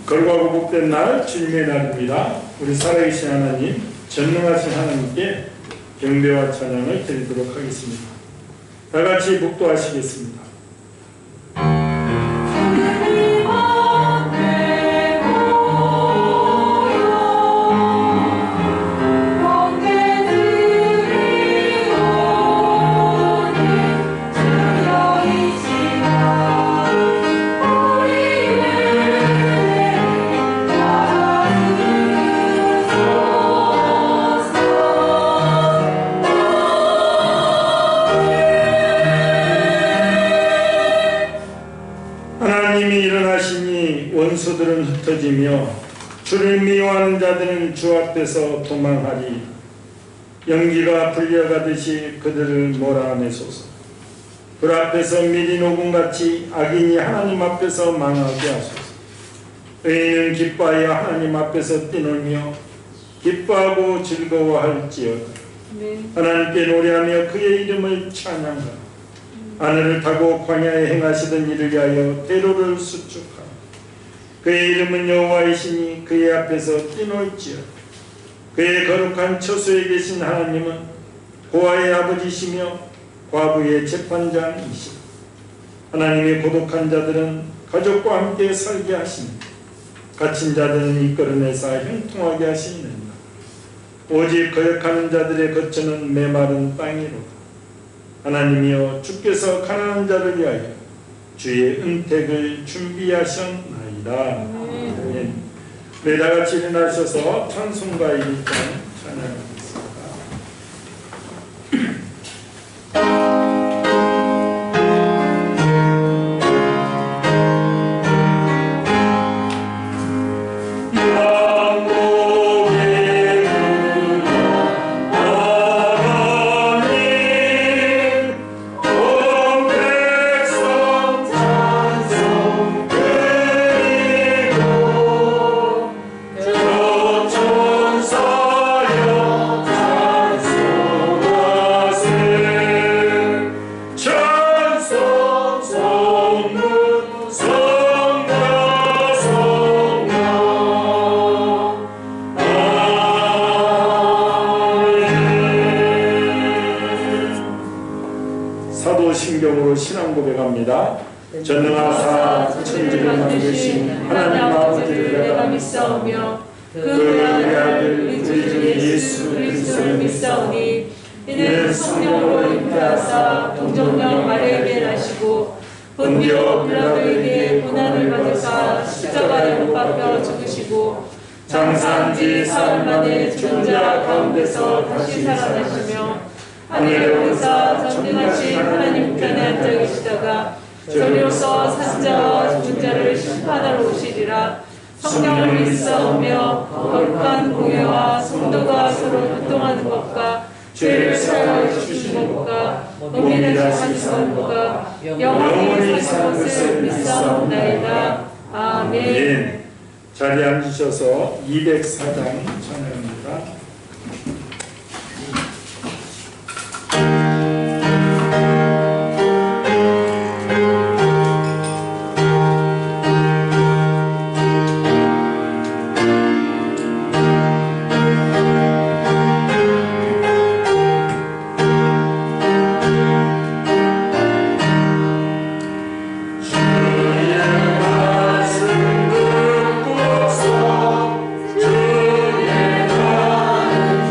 거룩하고 복된 날, 주님의 날입니다. 우리 살아계신 하나님, 전능하신 하나님께 경배와 찬양을 드리도록 하겠습니다. 다 같이 묵도하시겠습니다. 원수들은 흩어지며 주를 미워하는 자들은 주 앞에서 도망하리. 연기가 불려가듯이 그들을 몰아내소서. 불 앞에서 미리 녹음같이 악인이 하나님 앞에서 망하게 하소서. 의인은 기뻐하여 하나님 앞에서 뛰놀며 기뻐하고 즐거워할지어다. 하나님께 노래하며 그의 이름을 찬양하라. 하늘을 타고 광야에 행하시던 이를 위하여 대로를 수축하라. 그의 이름은 여호와이시니 그의 앞에서 뛰놀지어다. 그의 거룩한 처소에 계신 하나님은 고아의 아버지시며 과부의 재판장이시다. 하나님의 고독한 자들은 가족과 함께 살게 하시니 갇힌 자들은 이끌어내사 형통하게 하시느니라. 오직 거역하는 자들의 거처는 메마른 땅이로다. 하나님이여, 주께서 가난한 자를 위하여 주의 은택을 준비하셨나이다. 네, 다 같이 일어나셔서 찬송가 1장 찬양하겠습니다. 사도신경으로 신앙 고백합니다. 전능하사 천지를 만드신 하나님 아버지를 내가 믿사오며 그의 아들 우리 주 예수 그리스도를 믿사오니 이는 성령으로 잉태하사 동정녀 마리아에게 나시고 본디오 빌라도에게 고난을 받으사 십자가에 못 박혀 죽으시고 장사한 지 사흘 만에 죽은 자 가운데서 다시 살아나시며 하늘에 오르사 전능하신 하나님 우편에 앉아 계시다가 저리로서 산 자와 죽은 자를 심판하러 오시리라. 성령을 믿사오며 거룩한 공회와 성도가 서로 교통하는 것과 죄를 사하여 주시는 것과 의인을 하시는 것과 영원히 사는 것을 믿사옵나이다. 아멘. 자리에 앉으셔서 204장 찬양합니다.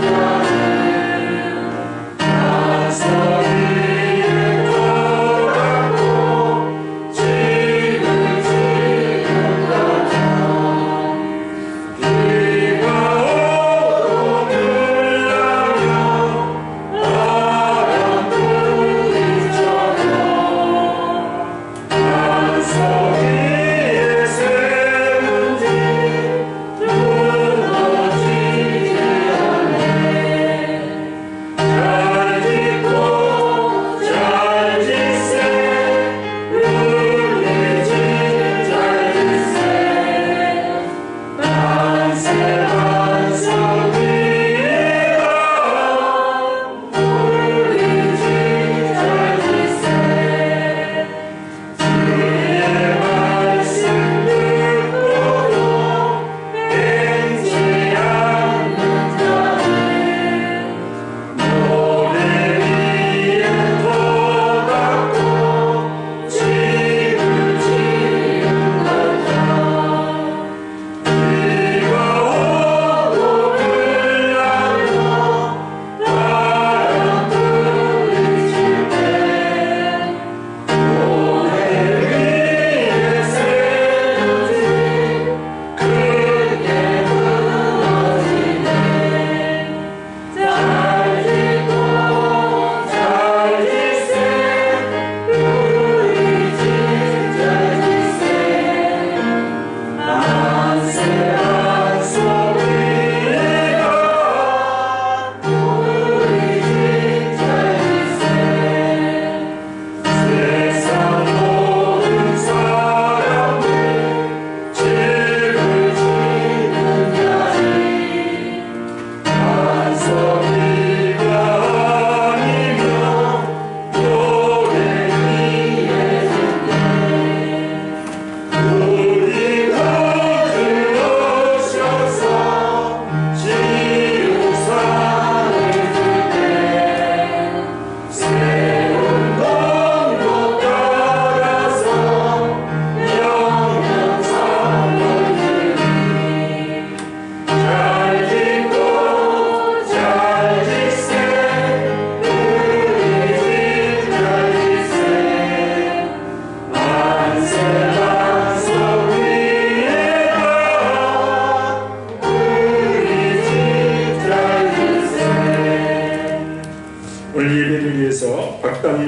주의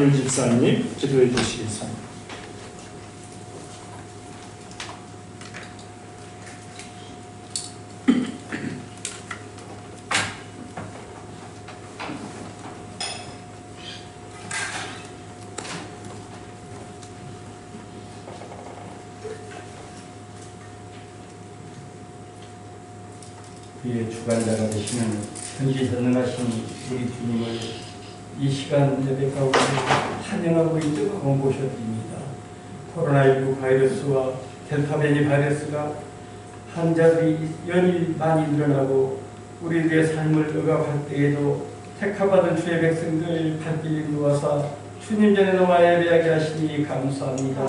한율 집사님 기도해 주시겠습니다. 그의 주관자가 되시는 전지전능하신 우리 주님을 이 시간 예배 가운데 환영하고 이 뜨거운 모셔드립니다. 코로나19 바이러스와 델타 변이 바이러스가 환자들이 연일 많이 늘어나고 우리들의 삶을 억압할 때에도 택하받은 주의 백성들 발길이 모아서 주님 전에 나와 예배하게 하시니 감사합니다.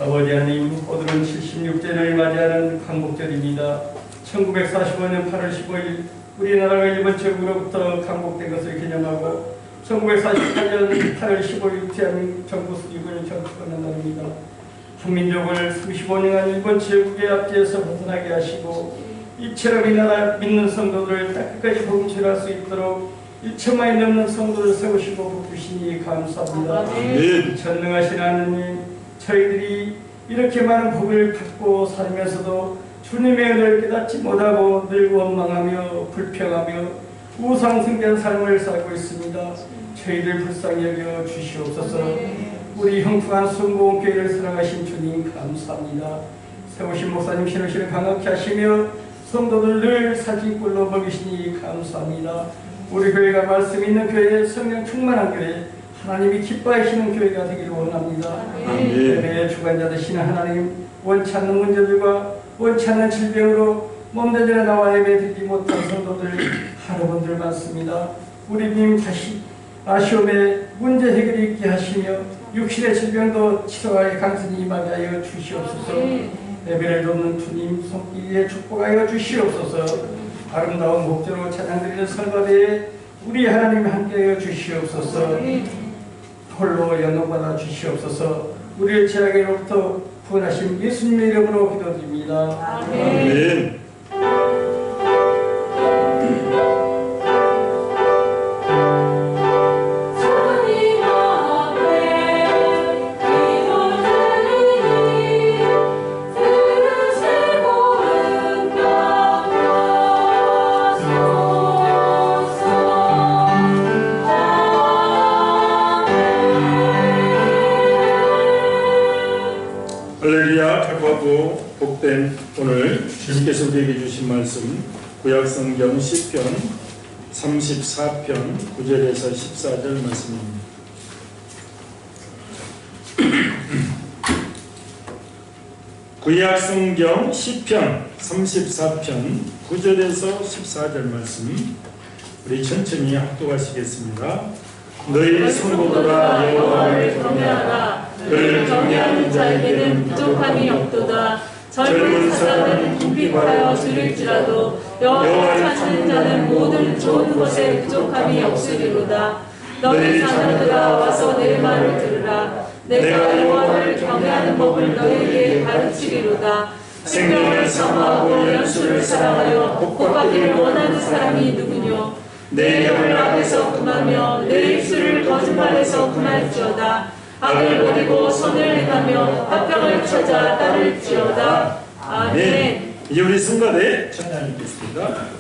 아버지 하나님, 오늘은 76제를 맞이하는 광복절입니다. 1945년 8월 15일 우리나라가 일본 제국으로부터 강복된 것을 기념하고 1948년 8월 15일 대한민국 정부 수립을 정축하는 날입니다. 한민족을 35년간 일본 제국의 압제에서 벗어나게 하시고 이처럼 우리나라 믿는 성도들을 끝까지 복음 전할 수 있도록 1천만이 넘는 성도를 세우시고 복주시니 감사합니다. 전능하신 하나님, 저희들이 이렇게 많은 복을 받고 살면서도 주님의 은혜를 깨닫지 못하고 늘 원망하며 불평하며 우상숭배한 삶을 살고 있습니다. 저희들 불쌍히 여겨 주시옵소서. 우리 형통한 순복음교회를 사랑하신 주님 감사합니다. 세우신 목사님 신우시를 강하게 하시며 성도들 늘 사진꼴로 먹이시니 감사합니다. 우리 교회가 말씀 있는 교회, 성령 충만한 교회, 하나님이 기뻐하시는 교회가 되기를 원합니다. 예배의 주관자 되시는 하나님, 원치 않는 문제들과 원치 않는 질병으로 몸대전에 나와 예배드리지 못한 성도들 여러분들 많습니다. 우리 주님 다시 아쉬움에 문제 해결이 있게 하시며 육신의 질병도 치료하여 강선히 임하게 하여 주시옵소서. 예배를 돕는 주님 손길에 축복하여 주시옵소서. 아름다운 목재로 찬양드리는 설거리에 우리 하나님 함께하여 주시옵소서. 홀로 연동받아 주시옵소서. 우리의 죄악으로부터 구원하신 예수님의 이름으로 기도드립니다. 아멘. 할렐루야. 착하고 복된 오늘 주님께서 우리에게 주신 말씀 구약성경 시편 34편 9절에서 14절 말씀입니다. 구약성경 시편 34편 9절에서 14절 말씀 우리 천천히 합독하시겠습니다. 너희 성도들아 여호와를 경외하라. 그를 경외하는 자에게는 부족함이 없도다. 젊은 사람은 궁핍하여 줄일지라도 여호와를 찾는 자는 모든 좋은 것에 부족함이 없으리로다. 너희 자녀들아 와서 내 말을 들으라. 내가 여호와를 경외하는 법을 너희에게 가르치리로다. 생명을 사모하고 연수를 사랑하여 복받기를 원하는 사람이 누구뇨? 내 혀를 악에서 금하며 내 입술을 거짓말에서 금할지어다. 악을 버리고 선을 행하며 화평을 찾아 따를지어다. 아멘. 이제 우리 성가대 찬양 읽겠습니다.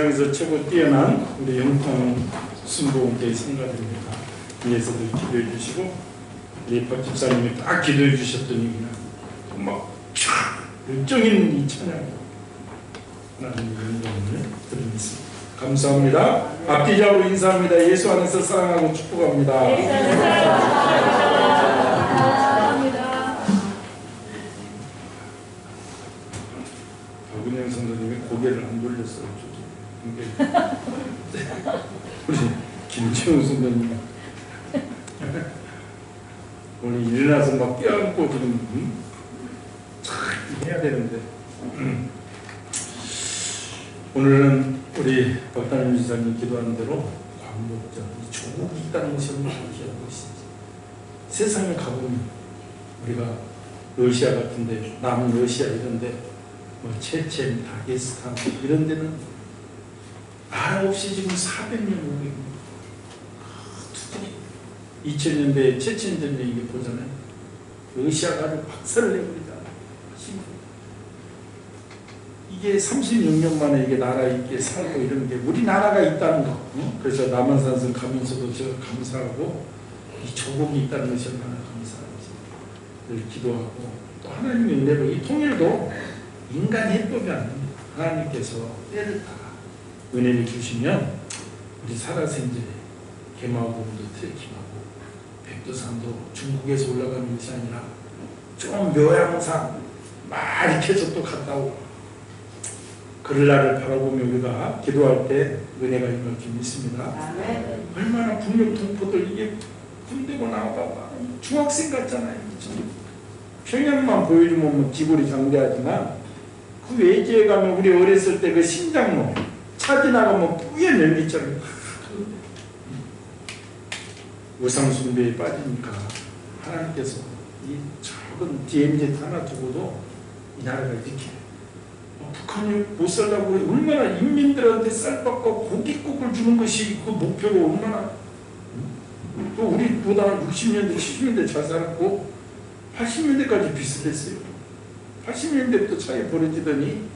세상에서 최고 뛰어난 우리 영통 순복음교회 성가들입니다. 위에서도 기도해 주시고 우리 박 집사님이 딱 기도해 주셨더니 그냥 막 열정인 이 찬양 하나님의 영광을 드리겠습니다. 감사합니다. 앞뒤좌우로 인사합니다. 예수 안에서 사랑하고 축복합니다. 박은영 선생님이 고개를 안 돌렸어요. 우리 김채훈 선생님 오늘 일어나서 막 껴안고 지금 해야 되는데 오늘은 우리 박단임 지사님 기도하는 대로 광복절 이 조국이 있다는 것을 기억하고 있습니다. 세상에 가보면 우리가 러시아 같은데 남러시아 이런데 뭐 체첸, 다게스탄 이런 데는 나라 없이 지금 400년 500년 2000년대 체첸전쟁 이게 보잖아요. 러시아가 아주 박살을 내버리잖아요. 이게 36년 만에 이게 나라 있게 살고 이런 게 우리나라가 있다는 거. 그래서 남한산성 가면서도 저 감사하고 이 조국이 있다는 것이 얼마나 감사한지 늘 기도하고 또 하나님의 은혜로 이 통일도 인간 해법이 아닙니다. 하나님께서 때를 따라 은혜를 주시면 우리 살아생전에 개마고도 트레킹하고 백두산도 중국에서 올라가는 것이 아니라 좀 묘양산 막 이렇게 해서 또 갔다 오고 그럴 날을 바라보며 우리가 기도할 때 은혜가 임할 줄 믿습니다. 얼마나 북녘 동포들 이게 군대고 나와봐 중학생 같잖아요. 평양만 보여주면 뭐 기골이 장대하지만 그 외지에 가면 우리 어렸을 때 그 신장로 차 지나가면 뿌연 연기처럼 우상숭배에 빠지니까 하나님께서 이 작은 DMZ 하나 두고도 이 나라가 이렇게 북한이 못 살라고 얼마나 인민들한테 쌀밥과 고깃국을 주는 것이 그 목표로 얼마나 또 우리보다 60년대 70년대 잘 살았고 80년대까지 비슷했어요. 80년대부터 차이 벌어지더니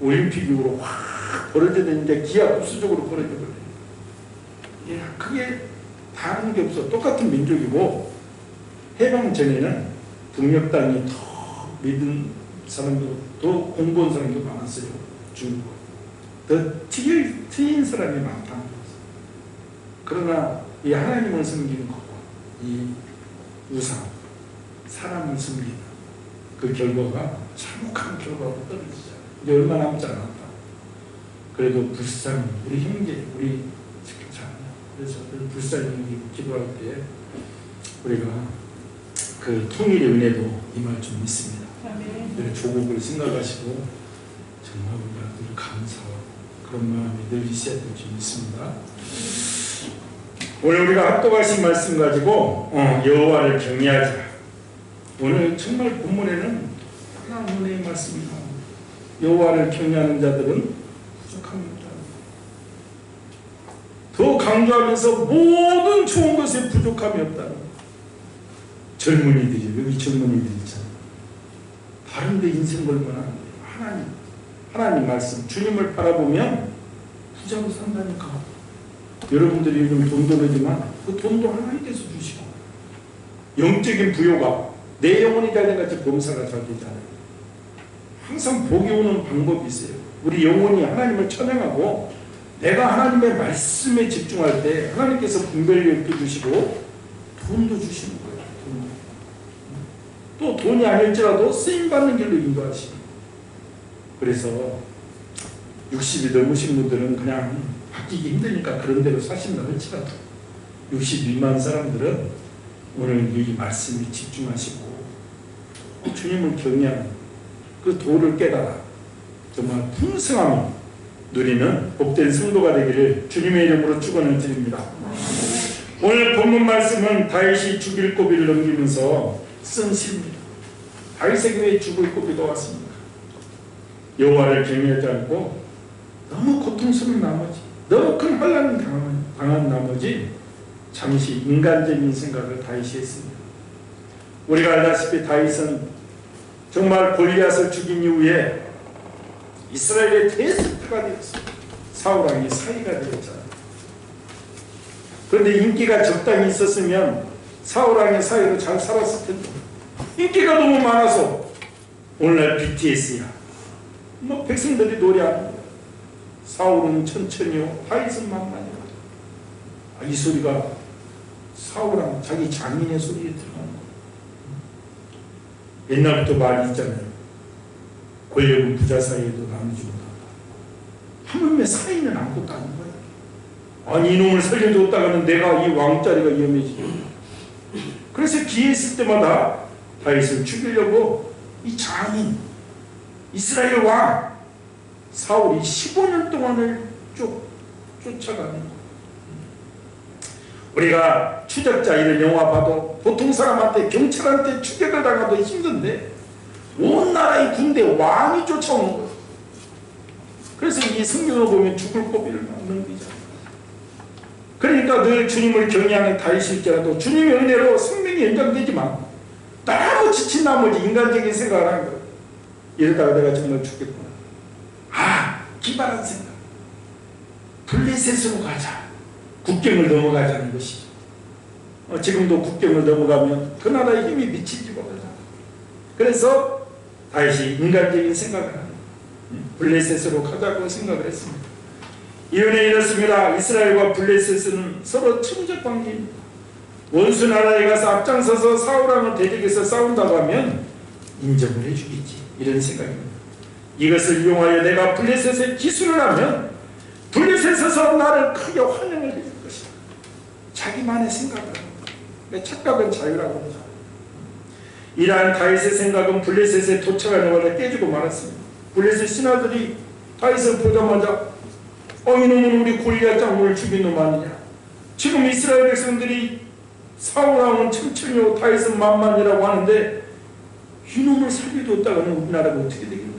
올림픽 이후로 확 벌어지는데 기하급수적으로 벌어져버려요. 예, 그게 다른 게 없어. 똑같은 민족이고 해방 전에는 동력당이 더 믿은 사람도 더 공부한 사람도 많았어요. 중국 더 트인 사람이 많다는 거죠. 그러나 이 하나님을 섬기는 것과 이 우상 사람을 섬기는 그 결과가 참혹한 결과로 떨어지잖아요. 이제 얼마 남지 않았다. 그래도 불쌍히 우리 형제 우리 자녀 그래서 불쌍히 기도할 때 우리가 그 통일의 은혜도 임할 줄 믿습니다. 늘 조국을 생각하시고 정말 우리가 늘 감사하고 그런 마음이 늘 있어야 될 줄 믿습니다. 오늘 우리가 합독하신 말씀 가지고 여호와를 경외하자. 오늘 정말 본문에는 하나님의 말씀이 나옵니다. 여호와를 경외하는 자들은 부족함이 없다. 더 강조하면서 모든 좋은 것에 부족함이 없다는 거예요. 젊은이들이 여기 젊은이들이 있잖아요. 다른 데 인생 걸면 하나님 말씀 주님을 바라보면 부자로 산다니까. 여러분들이 요즘 돈도 내지만 그 돈도 하나님께서 주시고 영적인 부요가 내 영혼이 잘 돼같이 범사가 잘 되잖아요. 항상 복이 오는 방법이 있어요. 우리 영혼이 하나님을 찬양하고 내가 하나님의 말씀에 집중할 때 하나님께서 분별력 있게 주시고 돈도 주시는 거예요. 또 돈이 아닐지라도 쓰임받는 길로 인도하시고 그래서 60이 넘으신 분들은 그냥 바뀌기 힘드니까 그런 대로 사신다 할지라도 60 미만 사람들은 오늘 이 말씀에 집중하시고 주님을 경외하는 그 도를 깨달아 정말 풍성함을 누리는 복된 성도가 되기를 주님의 이름으로 축원을 드립니다. 오늘 본문 말씀은 다윗이 죽일 고비를 넘기면서 쓴 시입니다. 다윗에게 왜 죽을 고비가 왔습니까? 여호와를 경외하지 않고 너무 고통스러운 나머지 너무 큰 환난을 당한 나머지 잠시 인간적인 생각을 다윗이 했습니다. 우리가 알다시피 다윗은 정말 골리앗을 죽인 이후에 이스라엘의 대스타가 되었습니다. 사울왕이 사위가 되었잖아요. 그런데 인기가 적당히 있었으면 사울왕의 사위로 잘 살았을 텐데 인기가 너무 많아서 오늘날 BTS야. 뭐 백성들이 노래하는 거야. 사울은 천천히요, 다윗은 만만히요. 이 소리가 사울왕 자기 장인의 소리에 들어가는 거야. 옛날부터 말이 있잖아요. 권력은 부자 사이에도 나누지 못한다. 하물며 사이는 아무것도 아닌 거야. 아니 이놈을 살려줬다가는 내가 이 왕자리가 위험해지죠. 그래서 기회 있을 때마다 다윗을 죽이려고 이 장인 이스라엘 왕 사울이 15년 동안을 쫓아가는 거예요. 우리가 추적자 이런 영화 봐도 보통 사람한테 경찰한테 추격을 당하도 힘든데 온 나라의 군대 왕이 쫓아오는 거예요. 그래서 이 성경을 보면 죽을 고비를 막는 거잖아요. 그러니까 늘 주님을 경외하는 다윗일지라도 주님의 은혜로 생명이 연장되지만 너무 지친 나머지 인간적인 생각을 하는 거예요. 이러다가 내가 정말 죽겠구나. 기발한 생각. 블레셋으로 가자. 국경을 넘어가자는 것이죠. 지금도 국경을 넘어가면 그 나라의 힘이 미치지 못하잖아. 그래서 다윗이 인간적인 생각을 하는 블레셋으로 가자고 생각을 했습니다. 이유는 이렇습니다. 이스라엘과 블레셋은 서로 친족 관계입니다. 원수 나라에 가서 앞장서서 사울왕을 대적해서 싸운다고 하면 인정을 해주겠지. 이런 생각입니다. 이것을 이용하여 내가 블레셋에 기술을 하면 블레셋에서 나를 크게 환영을 해줄 것이다. 자기만의 생각을 합니다. 착각은 자유라고 하죠. 이러한 다윗의 생각은 블레셋에 도착하는 것을 깨지고 말았습니다. 블레셋 신하들이 다윗을 보자마자 이놈은 우리 골리앗 장군을 죽인 놈 아니냐. 지금 이스라엘 백성들이 사울왕은 천천히요 다윗은 만만이라고 하는데 이놈을 살려줬다가는 우리나라가 어떻게 되겠느냐.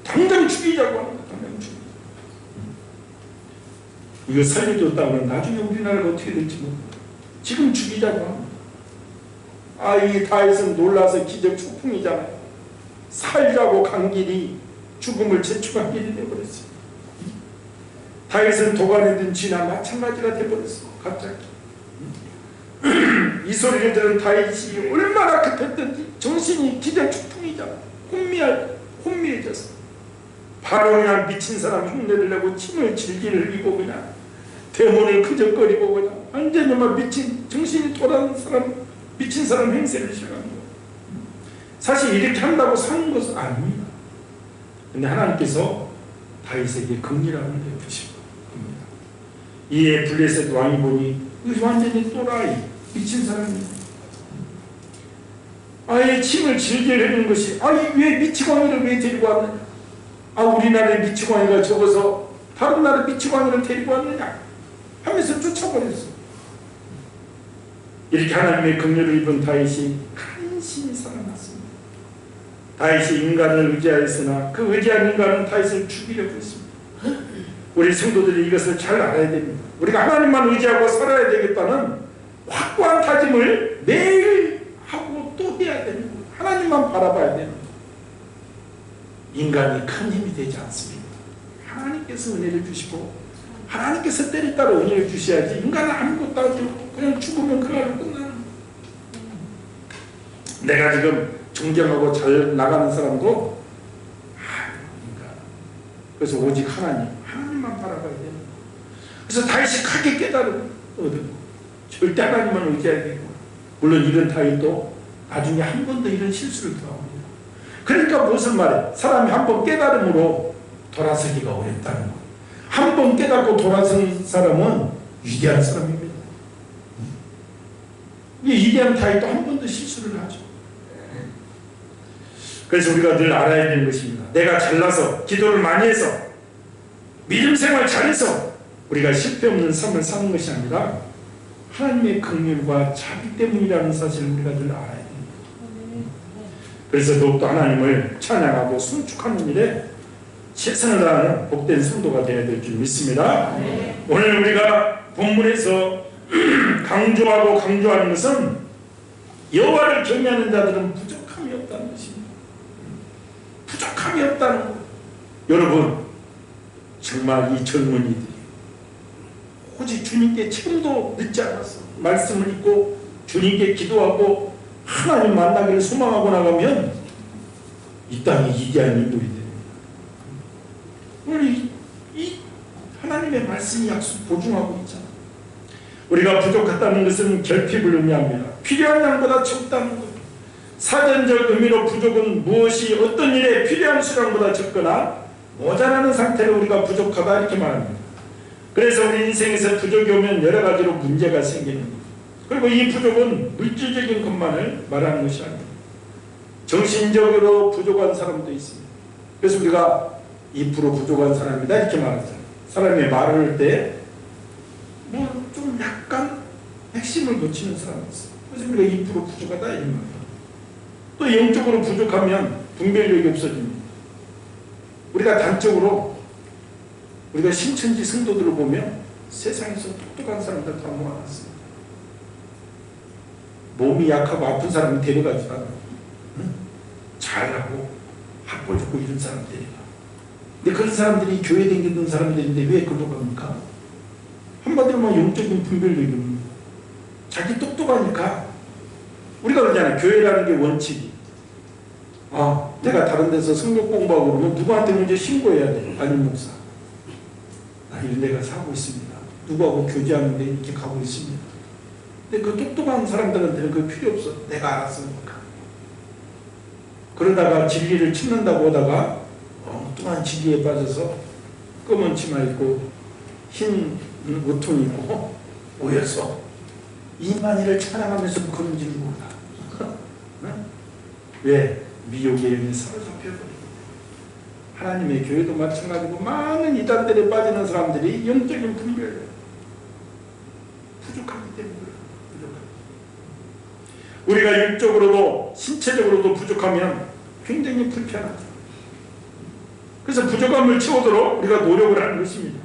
당장 죽이자고 하는 거야. 당장 죽이자. 이거 살려줬다가는 나중에 우리나라가 어떻게 될지 모르겠다. 지금 죽이자고 합니다. 이 다윗은 놀라서 기적 초풍이잖아요. 살자고 간 길이 죽음을 재촉한 길이 되어버렸어요. 다윗은 도관에 든 쥐나 마찬가지가 되어버렸어. 갑자기 이 소리를 들은 다윗이 얼마나 급했던지 정신이 기적 초풍이잖아. 혼미해졌어. 바로 그냥 미친 사람 흉내를 내고 침을 질질 흘리고 그냥 대문을 그적거리고 그냥 완전히 막 미친 정신이 돌아온 사람 미친 사람 행세를 시작한 거예요. 사실 이렇게 한다고 사는 것은 아닙니다. 근데 하나님께서 다윗에게 긍휼함을 베푸신 겁니다. 이에 블레셋 왕이 보니 완전히 또라이 미친 사람이에요. 침을 질질 흘리는 것이 왜 미치광이를 왜 데리고 왔느냐. 우리나라의 미치광이가 적어서 다른 나라 미치광이를 데리고 왔느냐 하면서 쫓아버렸어. 이렇게 하나님의 긍휼을 입은 다윗이 간신히 살아났습니다. 다윗이 인간을 의지하였으나 그 의지한 인간은 다윗을 죽이려고 했습니다. 우리 성도들이 이것을 잘 알아야 됩니다. 우리가 하나님만 의지하고 살아야 되겠다는 확고한 다짐을 매일 하고 또 해야 되는 거예요. 하나님만 바라봐야 되는 거예요. 인간이 큰 힘이 되지 않습니다. 하나님께서 은혜를 주시고 하나님께서 때를 따라 은혜를 주셔야지 인간은 아무것도 아니고 그냥 죽으면 그날로 끝나는 거예요. 내가 지금 존경하고 잘 나가는 사람도 인간. 그래서 오직 하나님만 바라봐야 되는 거예요. 그래서 다윗이 크게 깨달음을 얻은 절대 하나님만 의지해야 되고 물론 이런 다윗도 나중에 한 번 더 이런 실수를 더 합니다. 그러니까 무슨 말이에요? 사람이 한 번 깨달음으로 돌아서기가 어렵다는 거예요. 한 번 깨닫고 돌아선 사람은 위대한 사람입니다. 이 위대한 다윗도 한 번 더 실수를 하죠. 그래서 우리가 늘 알아야 되는 것입니다. 내가 잘나서 기도를 많이 해서 믿음 생활 잘해서 우리가 실패 없는 삶을 사는 것이 아니라 하나님의 긍휼과 자비 때문이라는 사실을 우리가 늘 알아야 됩니다. 그래서 더욱더 하나님을 찬양하고 순축하는 일에 최선을 다하는 복된 성도가 되어야 될 줄 믿습니다. 오늘 우리가 본문에서 강조하는 것은 여호와를 경외하는 자들은 부족함이 없다는 것입니다. 부족함이 없다는 것. 여러분 정말 이 젊은이들이 오직 주님께 지금도 늦지 않았어. 말씀을 읽고 주님께 기도하고 하나님 만나기를 소망하고 나가면 이 땅이 위대한 인도이 됩니다. 오늘 이 하나님의 말씀이 약속 보증하고 있잖아. 우리가 부족하다는 것은 결핍을 의미합니다. 필요한 양보다 적다는 것. 사전적 의미로 부족은 무엇이 어떤 일에 필요한 수량보다 적거나 모자라는 상태로 우리가 부족하다 이렇게 말합니다. 그래서 우리 인생에서 부족이 오면 여러 가지로 문제가 생기는 겁니다. 그리고 이 부족은 물질적인 것만을 말하는 것이 아닙니다. 정신적으로 부족한 사람도 있습니다. 그래서 우리가 2% 부족한 사람이다 이렇게 말하잖아요. 사람이 말을 할 때 뭐 좀 약간 핵심을 놓치는 사람이 있어요. 그래서 우리가 2% 부족하다 이런 말이에요. 또 영적으로 부족하면 분별력이 없어집니다. 우리가 단적으로 우리가 신천지 성도들을 보면 세상에서 똑똑한 사람들 다 모아놨습니다. 몸이 약하고 아픈 사람이 데려가지도 않아요. 잘하고 학벌 좋고 이런 사람 데려가. 근데 그런 사람들이 교회 다니던 사람들인데 왜 그러고 갑니까? 한마디로 뭐 영적인 분별력이 없는 거예요. 자기 똑똑하니까 우리가 그러잖아요. 교회라는 게 원칙이. 내가 다른 데서 성경 공부하고 그러면 누구한테 먼저 신고해야 돼. 담임 목사. 나 이런 데가 사고 있습니다. 누구하고 교제하는데 이렇게 가고 있습니다. 근데 그 똑똑한 사람들한테는 그 필요 없어. 내가 알아서 하니까. 그러다가 진리를 찾는다고 하다가 엉뚱한 진리에 빠져서 검은 치마 입고 흰 우통 입고 모여서 이만희를 찬양하면서 그런 줄 몰라. 왜? 미혹의 영에 사로잡혀버리고. 하나님의 교회도 마찬가지고 많은 이단들에 빠지는 사람들이 영적인 분별 부족하기 때문에 우리가 육적으로도 신체적으로도 부족하면 굉장히 불편하죠. 그래서 부족함을 채우도록 우리가 노력을 하는 것입니다.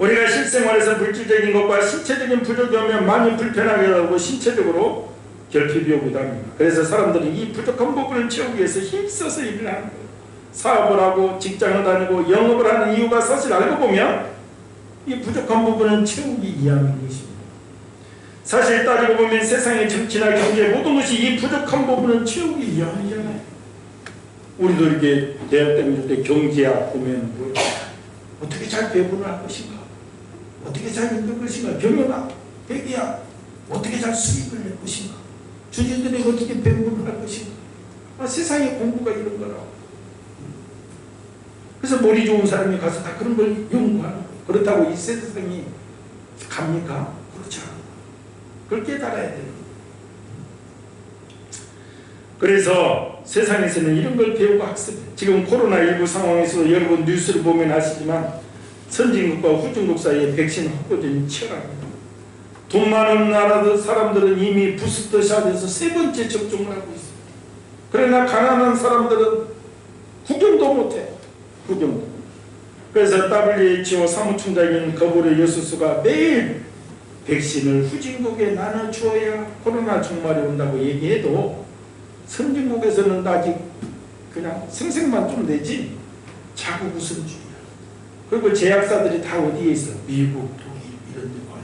우리가 실생활에서 물질적인 것과 신체적인 부족이 오면 많이 불편하게 하고 신체적으로 결핍이 오기도 합니다. 그래서 사람들은 이 부족한 부분을 채우기 위해서 힘써서 일을 하는 거예요. 사업을 하고 직장을 다니고 영업을 하는 이유가 사실 알고 보면 이 부족한 부분을 채우기 위함인 것입니다. 사실 따지고 보면 세상의 정치나 경제 모든 것이 이 부족한 부분을 채우기 위함이잖아요. 우리도 이렇게 대학 다닐 때 경제학 보면 뭐 어떻게 잘 배분을 할 것인가, 어떻게 잘 읽을 것인가, 경영학, 회계학 어떻게 잘 수익을 낼 것인가, 주주들에게 어떻게 배분을 할 것인가. 세상의 공부가 이런 거라고. 그래서 머리 좋은 사람이 가서 다 그런 걸 연구하는 거예요. 그렇다고 이 세상이 갑니까? 그렇지 않아요. 그걸 깨달아야 돼요. 그래서 세상에서는 이런 걸 배우고 학습해요. 지금 코로나19 상황에서 여러분 뉴스를 보면 아시지만 선진국과 후진국 사이에 백신 확보전이 치열합니다. 돈 많은 나라 사람들은 이미 부스터샷에서 3번째 접종을 하고 있습니다. 그러나 가난한 사람들은 구경도 못해. 구경도. 그래서 WHO 사무총장인 거부르 여수수가 매일 백신을 후진국에 나눠주어야 코로나 종말이 온다고 얘기해도 선진국에서는 아직 그냥 생색만 좀 내지 자국 우선주의야. 그리고 제약사들이 다 어디에 있어? 미국, 독일 이런 데 와요.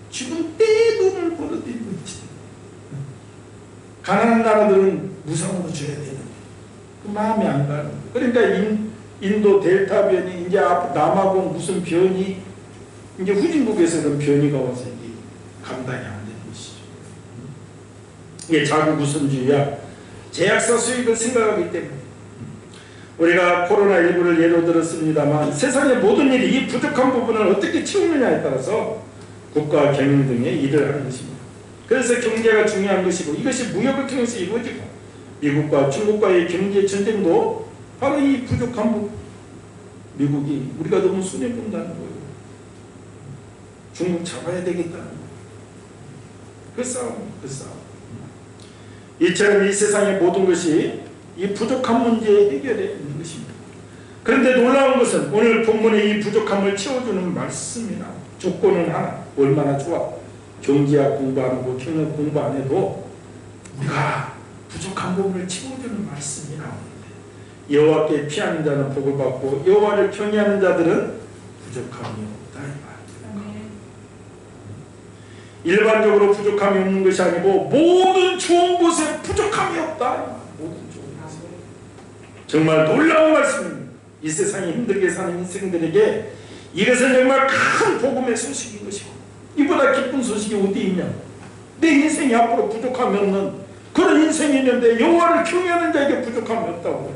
지금 떼돈을 벌어들이고 있지. 가난한 나라들은 무상으로 줘야 되는데 그 마음이 안 가는 거예요. 그러니까 인도 델타 변이, 이제 남아공 무슨 변이, 이제 후진국에서는 변이가 와서 이게 감당이 안 되는 것이죠. 이게 자국 우선주의야. 제약사 수익을 생각하기 때문에. 우리가 코로나19를 예로 들었습니다만 세상의 모든 일이 이 부족한 부분을 어떻게 채우느냐에 따라서 국가 경영 등의 일을 하는 것입니다. 그래서 경제가 중요한 것이고 이것이 무역을 통해서 이루어지고 미국과 중국과의 경제 전쟁도 바로 이 부족한 부분. 미국이 우리가 너무 손해본다는 거예요. 중국 잡아야 되겠다는 거예요. 그 싸움. 이처럼 이 세상의 모든 것이 이 부족한 문제에 해결해 있는 것입니다. 그런데 놀라운 것은 오늘 본문의 이 부족함을 채워주는 말씀이나 조건은 하나. 얼마나 좋아. 경제학 공부 안 하고 경영 공부 안 해도 우리가 부족한 부분을 채워주는 말씀이 나오는데 여호와께 피하는 자는 복을 받고 여호와를 경외하는 자들은 부족함이 없다 이 말입니다. 일반적으로 부족함이 없는 것이 아니고 모든 좋은 곳에 부족함이 없다. 모든 좋은 곳에. 정말 놀라운 말씀입니다. 이 세상에 힘들게 사는 인생들에게 이것은 정말 큰 복음의 소식인 것이고, 이보다 기쁜 소식이 어디 있냐. 내 인생이 앞으로 부족함이 없는 그런 인생이 있는데 여호와를 경외하는 자에게 부족함이 없다고.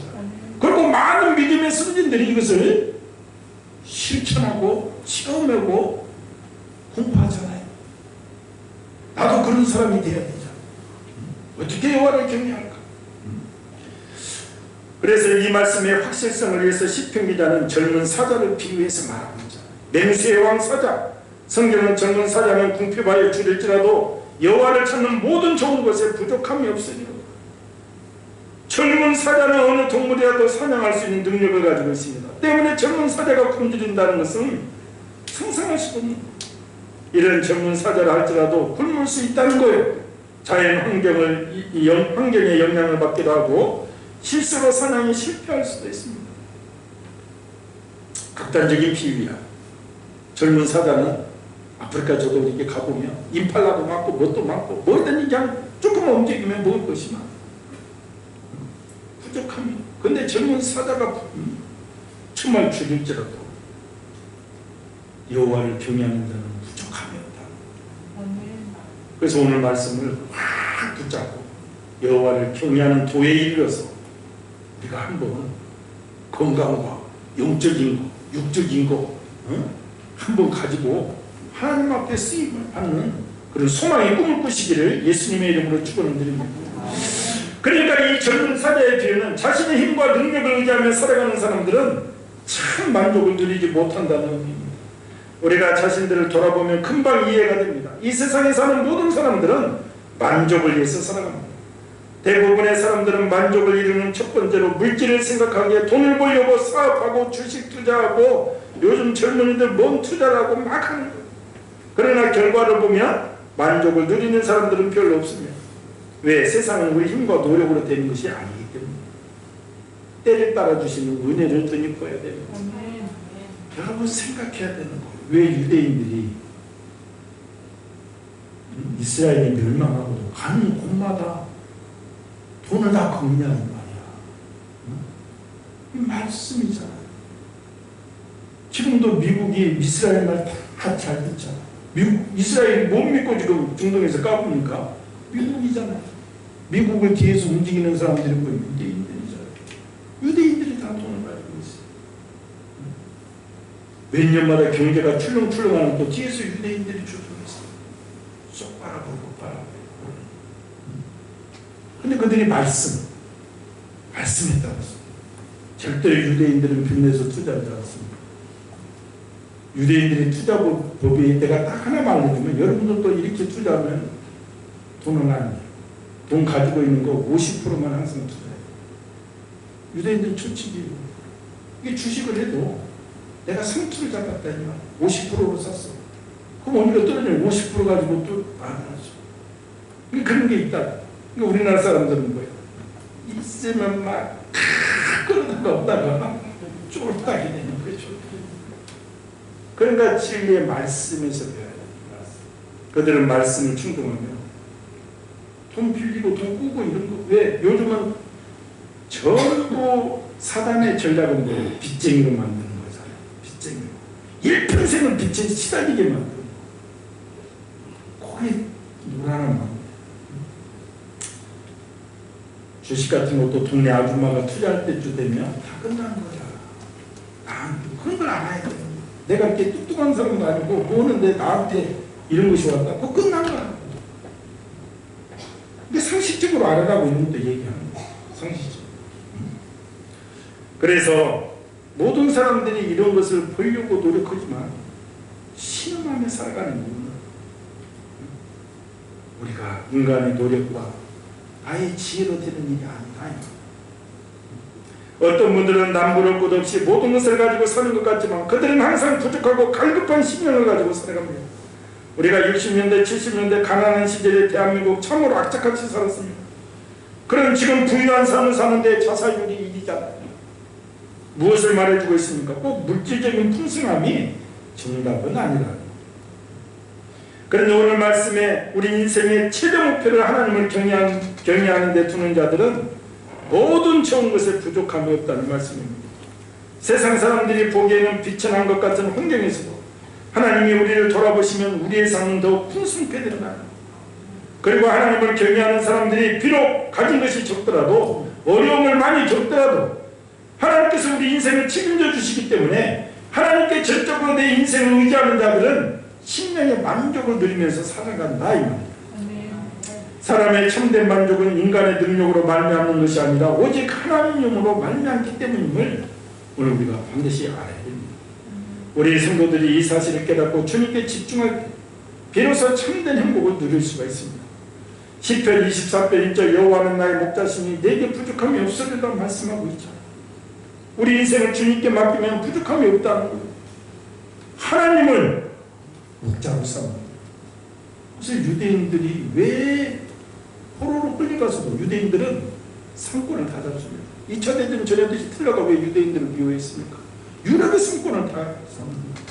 그리고 많은 믿음의 선진들이 이것을 실천하고 체험하고 공부하잖아요. 나도 그런 사람이 되어야 되잖아. 어떻게 여호와를 경외할까? 그래서 이 말씀의 확실성을 위해서 시편 기자는 젊은 사자를 비유해서 말합니다. 맹수의 왕 사자. 성경은 젊은 사자는 궁핍하여 줄일지라도 여호와를 찾는 모든 좋은 것에 부족함이 없으리라. 젊은 사자는 어느 동물이라도 사냥할 수 있는 능력을 가지고 있습니다. 때문에 젊은 사자가 굶주린다는 것은 상상할 수도 없는 거예요. 이런 젊은 사자라 할지라도 굶을 수 있다는 거예요. 자연 환경의 영향을 받기도 하고 실수로 사냥이 실패할 수도 있습니다. 극단적인 비유야. 젊은 사자는 아프리카 저도 이렇게 가보면 임팔라도 많고 뭣도 많고 뭐든지 그냥 조금만 움직이면 먹을 것이 많아. 부족함이. 근데 젊은 사자가 정말 죽일지라도 여호와를 경외하는 자는 부족함이 없다. 그래서 오늘 말씀을 확 붙잡고 여호와를 경외하는 도에 이르러서 우리가 한번 건강과 영적인 거, 육적인 거 한번 가지고 하나님 앞에 쓰임을 받는 그런 소망의 꿈을 꾸시기를 예수님의 이름으로 축원을 드립니다. 그러니까 이 젊은 사자의 비유는 자신의 힘과 능력을 의지하며 살아가는 사람들은 참 만족을 누리지 못한다는 의미입니다. 우리가 자신들을 돌아보면 금방 이해가 됩니다. 이 세상에 사는 모든 사람들은 만족을 위해서 살아갑니다. 대부분의 사람들은 만족을 이루는 첫 번째로 물질을 생각하기에 돈을 벌려고 사업하고 주식 투자하고 요즘 젊은이들 뭔 투자를 하고 막 하는 거예요. 그러나 결과를 보면 만족을 누리는 사람들은 별로 없습니다. 왜? 세상은 우리 힘과 노력으로 되는 것이 아니기 때문에 때를 따라주시는 은혜를 덧입어야 됩니다. 여러분 생각해야 되는 거예요. 왜 유대인들이 이스라엘이 멸망하고도 가는 곳마다 돈을 다 걷냐는 말이야. 이 말씀이잖아요. 지금도 미국이 이스라엘 말 다 잘 듣잖아. 이스라엘이 못 믿고 지금 중동에서 까부니까 미국이잖아요. 미국을 뒤에서 움직이는 사람들이 뭐 유대인들이잖아요. 유대인들이 다 돈을 가지고 있어요. 몇 년마다 경제가 출렁출렁하는 또 뒤에서 유대인들이 주도했어요. 쏙 빨아보고 빨아보고. 근데 그들이 말씀에 따라서 절대로 유대인들은 빚내서 투자하지 않습니다. 유대인들이 투자법이 내가 딱 하나만 알려주면 여러분들도 이렇게 투자하면 돈은 안 돼요. 돈 가지고 있는 거 50%만 항상 투자해요. 유대인들 초치기 이게 주식을 해도 내가 상투를 잡았다 이만 50%로 샀어. 그럼 오히려 떨어지면 50% 가지고 또 안 하죠. 그런 게 있다. 그러니까 우리나라 사람들은 뭐예요? 있으면 막 그러다가 없다가 쫄딱이 되는 거죠. 그러니까 진리의 말씀에서 배워야 돼요. 그들은 말씀을 충동하면 돈 빌리고 돈 꾸고 이런 거. 왜? 요즘은 전부 사단의 전략은 뭐예요? 빚쟁이로 만드는 거잖아요. 빚쟁이로. 일평생을 빚에 시달리게 만드는 거. 거기 노라는 마음. 주식 같은 것도 동네 아줌마가 투자할 때쯤 되면 다 끝난 거야. 그런 걸 알아야 돼. 내가 이렇게 뚱뚱한 사람도 아니고 보는데 나한테 이런 것이 왔다. 그거 끝난 거야. 이게 상식적으로 알아가고 있는데 얘기하는 거야. 상식적으로. 그래서 모든 사람들이 이런 것을 보려고 노력하지만 신음하며 살아가는 이유는 우리가 인간의 노력과 나의 지혜로 되는 일이 아니다. 어떤 분들은 남부를 것 없이 모든 것을 가지고 사는 것 같지만 그들은 항상 부족하고 갈급한 심령을 가지고 살아갑니다. 우리가 60년대 70년대 가난한 시절에 대한민국 참으로 악착같이 살았습니다. 그럼 지금 부유한 삶을 사는데 자살률이 1위잖아요. 무엇을 말해주고 있습니까? 꼭 물질적인 풍성함이 정답은 아니라. 그런데 오늘 말씀에 우리 인생의 최대 목표를 하나님을 경외하는 데 두는 자들은 모든 좋은 것에 부족함이 없다는 말씀입니다. 세상 사람들이 보기에는 비천한 것 같은 환경에서도 하나님이 우리를 돌아보시면 우리의 삶은 더욱 풍성케 드러나요. 그리고 하나님을 경외하는 사람들이 비록 가진 것이 적더라도 어려움을 많이 겪더라도 하나님께서 우리 인생을 책임져 주시기 때문에 하나님께 전적으로 내 인생을 의지하는 자들은 심령의 만족을 누리면서 살아간다 이 말입니다. 사람의 참된 만족은 인간의 능력으로 말미암는 것이 아니라 오직 하나님으로 말미암기 때문임을 오늘 우리가 반드시 알아야 됩니다. 우리 성도들이 이 사실을 깨닫고 주님께 집중할 때 비로소 참된 행복을 누릴 수가 있습니다. 시편 24편 1절 여호와는 나의 목자시니 내게 부족함이 없으리라 말씀하고 있죠. 우리 인생을 주님께 맡기면 부족함이 없다는 거예요. 하나님을 목자로 삼는. 그래서 유대인들이 왜 포로로 끌려가서도 유대인들은 상권을 다 잡습니다. 2차 대전 전에도 히틀러가 왜 유대인들을 미워했습니까? 유럽의 상권을 다 잡습니다.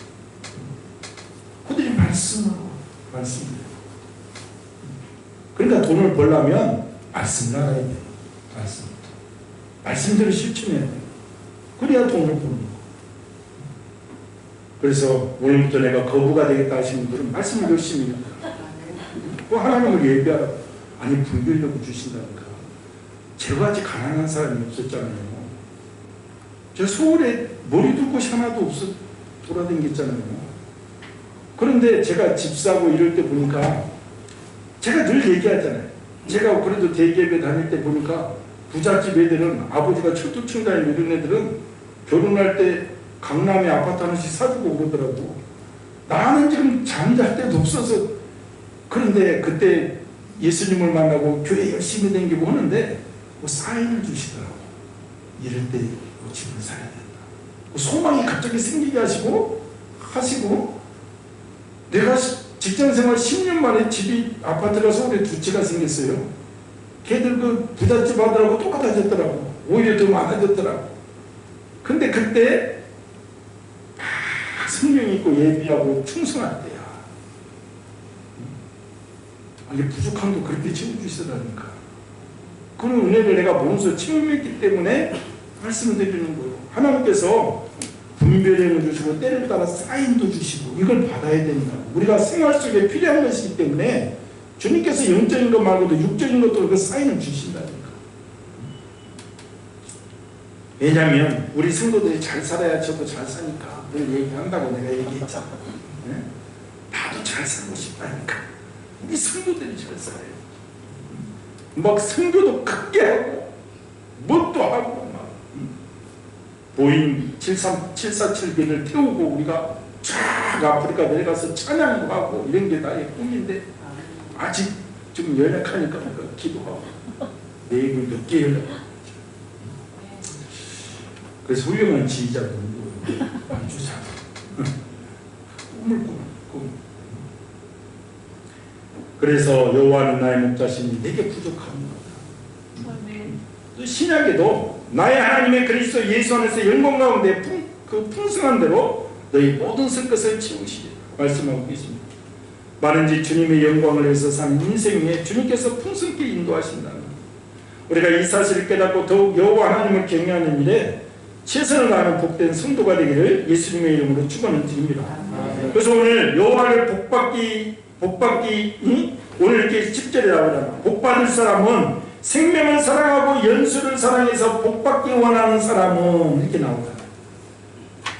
그들이 말씀으로 말씀입니다. 그러니까 돈을 벌려면 말씀을 알아야 돼요. 말씀대로 실천해야 돼요. 그래야 돈을 버는 거예요. 그래서 오늘부터 내가 거부가 되겠다 하시는 분들은 말씀을 열심히 해요. 하나님을 예배하라. 아니 불교려고 주신다니까. 저같이 가난한 사람이 없었잖아요. 저 서울에 머리 둘 곳이 하나도 없어 돌아다녔잖아요. 그런데 제가 집 사고 이럴 때 보니까 제가 늘 얘기하잖아요. 제가 그래도 대기업에 다닐 때 보니까 부잣집 애들은 아버지가 철도청 다니는 이런 애들은 결혼할 때 강남에 아파트 하나씩 사주고 그러더라고. 나는 지금 잠잘 데도 없어서. 그런데 그때 예수님을 만나고 교회 열심히 다니고 하는데 뭐 사인을 주시더라고. 이럴 때 집을 사야 된다. 소망이 갑자기 생기게 하시고 내가 직장생활 10년 만에 집이 아파트가 서울에 두 채가 생겼어요. 걔들 그 부잣집 아들하고 똑같아졌더라고. 오히려 더 많아졌더라고. 근데 그때 성령 있고 예비하고 충성할 때야. 아니 부족함도 그렇게 채워주시더라니까. 그런 은혜를 내가 몸소 체험했기 때문에 말씀을 드리는 거예요. 하나님께서 분별력을 주시고 때를 따라 사인도 주시고 이걸 받아야 된다. 우리가 생활 속에 필요한 것이기 때문에 주님께서 영적인 것 말고도 육적인 것도 그 사인을 주신다니까. 왜냐하면 우리 성도들이 잘 살아야 저도 잘 사니까 늘 얘기한다고 내가 얘기했잖아. 네? 나도 잘 살고 싶다니까. 우리 성도들이 잘 살아요. 막 성교도 크게 하고 뭣도 하고 막 보잉 747비를 태우고 우리가 쫙 아프리카 내려가서 찬양도 하고 이런 게 나의 꿈인데 아직 좀 연약하니까 기도하고 내일 늦게 연락하고. 그래서 훌륭한 지휘자도 안 주잖아. 꿈을 꾸는 꿈. 그래서 여호와는 나의 목자시니 내게 부족합니다. 또 신약에도 나의 하나님의 그리스도 예수 안에서 영광 가운데 그 풍성한 대로 너희 모든 것을 채우시리라 말씀하고 계십니다. 많은지 주님의 영광을 위해서 사는 인생에 주님께서 풍성케 인도하신다는 것. 우리가 이 사실을 깨닫고 더욱 여호와 하나님을 경외하는 일에 최선을 다하는 복된 성도가 되기를 예수님의 이름으로 축원을 드립니다. 그래서 오늘 여호와를 복받기 오늘 이렇게 10절에 나오잖아. 복받을 사람은 생명을 사랑하고 연수를 사랑해서 복받기 원하는 사람은 이렇게 나오잖아.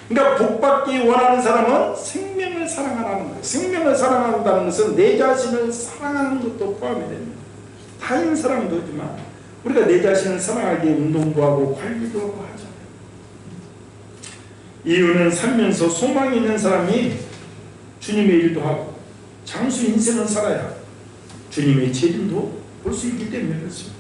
그러니까 복받기 원하는 사람은 생명을 사랑하라는 거예요. 생명을 사랑한다는 것은 내 자신을 사랑하는 것도 포함이 됩니다. 타인 사랑도 하지만 우리가 내 자신을 사랑하기에 운동도 하고 관리도 하고 하잖아요. 이유는 살면서 소망이 있는 사람이 주님의 일도 하고 장수 인생을 살아야 주님의 재림도 볼 수 있기 때문에 그렇습니다.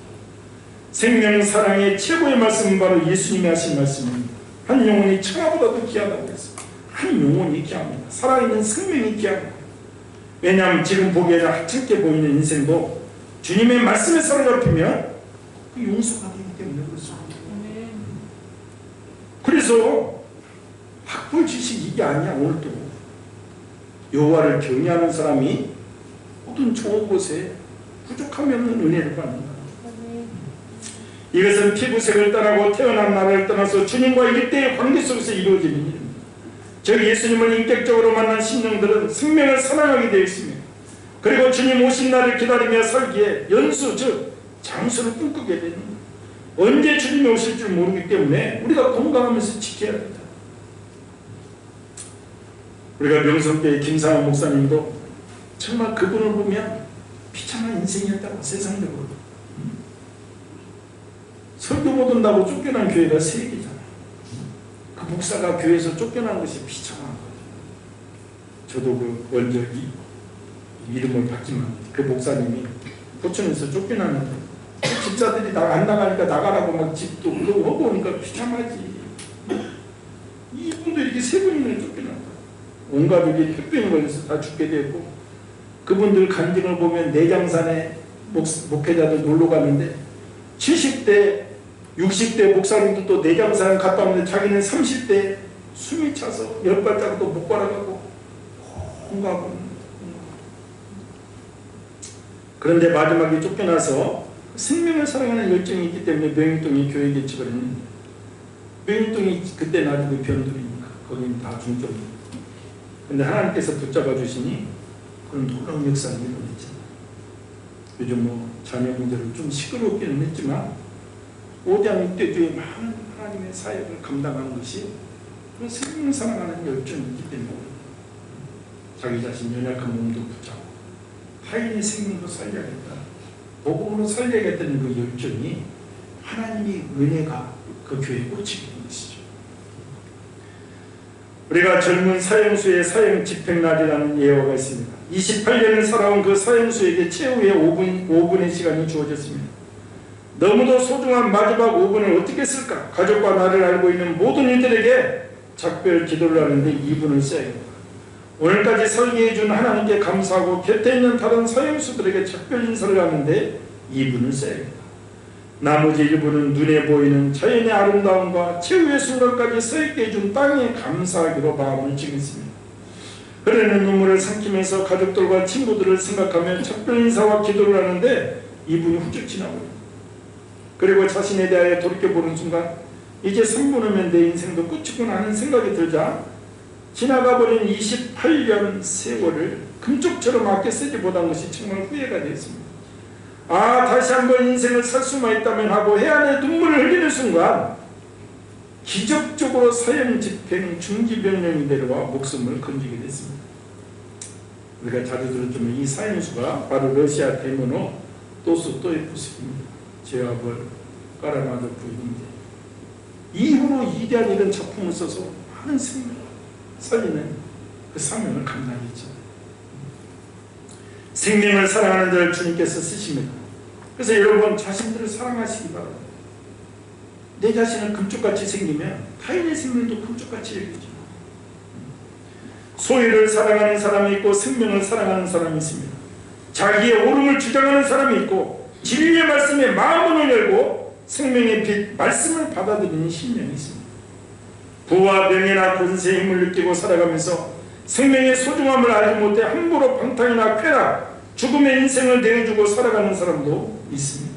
생명 사랑의 최고의 말씀은 바로 예수님이 하신 말씀입니다. 한 영혼이 천하보다도 귀하다고 했습니다. 한 영혼이 귀합니다. 살아있는 생명이 귀합니다. 왜냐하면 지금 보기에는 하찮게 보이는 인생도 주님의 말씀에 사로잡히면 그 용서가 되기 때문에 그렇습니다. 그래서 학부 지식 이게 아니야. 오늘도 여호와를 경외하는 사람이 모든 좋은 곳에 부족함이 없는 은혜를 받는다. 이것은 피부색을 떠나고 태어난 나라를 떠나서 주님과 일대의 관계 속에서 이루어지는 일입니다. 즉 예수님을 인격적으로 만난 심령들은 생명을 사랑하게 되어 있습니다. 그리고 주님 오신 날을 기다리며 살기에 연수 즉 장수를 꿈꾸게 됩니다. 언제 주님이 오실 줄 모르기 때문에 우리가 건강하면서 지켜야 합니다. 우리가 명성교회 김상환 목사님도 정말 그분을 보면 비참한 인생이었다고. 세상적으로 설교 못 온다고 쫓겨난 교회가 3개잖아요. 그 목사가 교회에서 쫓겨난 것이 비참한 거죠. 저도 그 먼저 이름을 받지만 그 목사님이 포천에서 쫓겨났는데 집사들이 안 나가니까 나가라고 막 집도 그러고 오니까 비참하지. 이분도 이렇게 3분이나 쫓겨났다. 온 가족이 폐병에 걸려서 다 죽게 됐고, 그분들 간증을 보면 내장산에 목회자들 놀러 갔는데 70대 60대 목사님도 또 내장산 갔다 오는데 자기는 30대 숨이 차서 10발자국도 못 걸어가고 혼가고. 그런데 마지막에 쫓겨나서 생명을 사랑하는 열정이 있기 때문에 명인동이 교회 개척을 했는데, 명인동이 그때 나중에 변두리니까 거기는 다 중점이에요. 근데 하나님께서 붙잡아 주시니 그런 놀라운 역사를 이루어냈잖아요. 요즘 뭐 자녀 문제로 좀 시끄럽기는 했지만 5장 6대주에 많은 하나님의 사역을 감당하는 것이 그런 생명을 사랑하는 열정이기 때문에 자기 자신 연약한 몸도 붙잡고 타인의 생명도 살려야겠다, 복음으로 살려야겠다는 그 열정이 하나님의 은혜가 그 교회에 꽂히게 된 것이죠. 우리가 젊은 사형수의 사형 집행날이라는 예화가 있습니다. 28년을 살아온 그 사형수에게 최후의 5분의 시간이 주어졌습니다. 너무도 소중한 마지막 5분을 어떻게 쓸까? 가족과 나를 알고 있는 모든 이들에게 작별 기도를 하는데 2분을 써야겠다. 오늘까지 설계해 준 하나님께 감사하고 곁에 있는 다른 사형수들에게 작별 인사를 하는데 2분을 써야겠다. 나머지 1분은 눈에 보이는 자연의 아름다움과 최후의 순간까지 서있게 해준 땅에 감사하기로 마음을 정했습니다. 흐르는 눈물을 삼키면서 가족들과 친구들을 생각하며 작별 인사와 기도를 하는데 2분이 훌쩍 지나버립니다. 그리고 자신에 대하여 돌이켜보는 순간 이제 3분이면 내 인생도 끝이구나 하는 생각이 들자 지나가버린 28년 세월을 금쪽처럼 아껴 쓰지 못한 것이 정말 후회가 되었습니다. 다시 한번 인생을 살 수만 있다면 하고 해안에 눈물을 흘리는 순간 기적적으로 사형 집행 중지병령이 내려와 목숨을 건지게 됐습니다. 우리가 자주 들었지만 이 사형수가 바로 러시아 대문호 도스토옙스키입니다. 죄와 벌, 까라마조프 부인인데 이후로 위대한 이런 작품을 써서 많은 생명을 살리는 그 사명을 감당했죠. 생명을 사랑하는 자를 주님께서 쓰십니다. 그래서 여러분 자신들을 사랑하시기 바랍니다. 내 자신을 금쪽같이 생기면 타인의 생명도 금쪽같이 여기죠. 소유를 사랑하는 사람이 있고 생명을 사랑하는 사람이 있습니다. 자기의 옳음을 주장하는 사람이 있고 진리의 말씀에 마음을 열고 생명의 빛 말씀을 받아들이는 심령이 있습니다. 부와 명예나 권세의 힘을 느끼고 살아가면서 생명의 소중함을 알지 못해 함부로 방탕이나 쾌락, 죽음의 인생을 내어주고 살아가는 사람도 있습니다.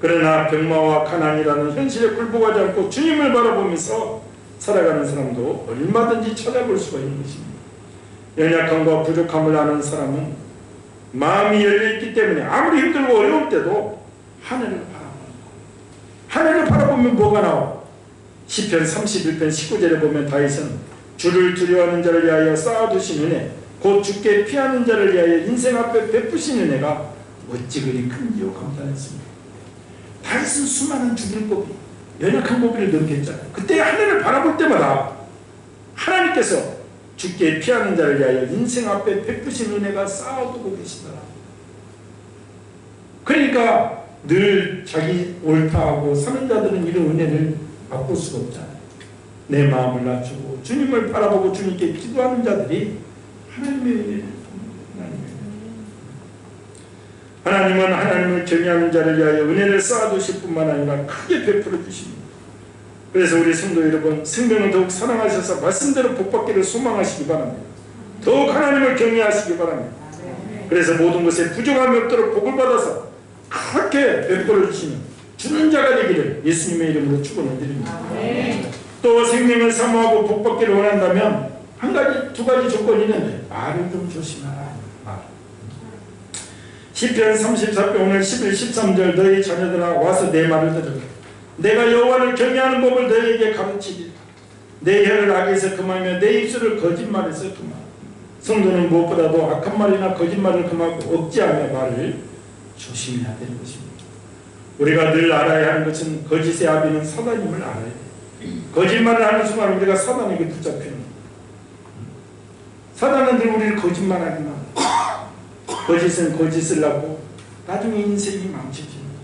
그러나 병마와 가난이라는 현실에 굴복하지 않고 주님을 바라보면서 살아가는 사람도 얼마든지 찾아볼 수가 있는 것입니다. 연약함과 부족함을 아는 사람은 마음이 열려있기 때문에 아무리 힘들고 어려울 때도 하늘을 바라봅니다. 하늘을 바라보면 뭐가 나와? 시편 31편 19절에 보면 다윗은 주를 두려워하는 자를 위하여 쌓아두신 은혜 곧 주께 피하는 자를 위하여 인생 앞에 베푸신 은혜가 어찌 그리 큰지요 감탄했습니다. 다윗은 수많은 죽일 고비, 연약한 고비를 넘겼잖아요. 그때 하늘을 바라볼 때마다 하나님께서 주께 피하는 자를 위하여 인생 앞에 베푸신 은혜가 쌓아두고 계시더라. 그러니까 늘 자기 옳다하고 사는 자들은 이런 은혜를 맛볼 수가 없잖아요. 내 마음을 낮추고 주님을 바라보고 주님께 기도하는 자들이 하나님의 은혜를 하나님은 하나님을 경외하는 자를 위하여 은혜를 쌓아두실 뿐만 아니라 크게 베풀어 주십니다. 그래서 우리 성도 여러분, 생명을 더욱 사랑하셔서 말씀대로 복받기를 소망하시기 바랍니다. 더욱 하나님을 경외하시기 바랍니다. 그래서 모든 것에 부족함이 없도록 복을 받아서 그렇게 베풀어 주시는 주는 자가 되기를 예수님의 이름으로 축원해 드립니다. 또 생명을 사모하고 복받기를 원한다면 한 가지, 두 가지 조건이 있는데 말을 좀 조심하라. 말. 시편 34편 오늘 11, 13절 너희 자녀들아 와서 내 말을 들으라. 내가 여호와를 경외하는 법을 너희에게 가르치리라. 내 혀를 악에서 금하며 내 입술을 거짓말에서 금하라. 성도는 무엇보다도 악한 말이나 거짓말을 금하고 억제하며 말을 조심해야 되는 것입니다. 우리가 늘 알아야 하는 것은 거짓의 아비는 사단임을 알아야 돼요. 거짓말을 하는 순간 우리가 사단에게 붙잡히는 거예요. 사단은 늘 우리를 거짓말하기만 하고 거짓은 거짓을 하고 나중에 인생이 망쳐집니다.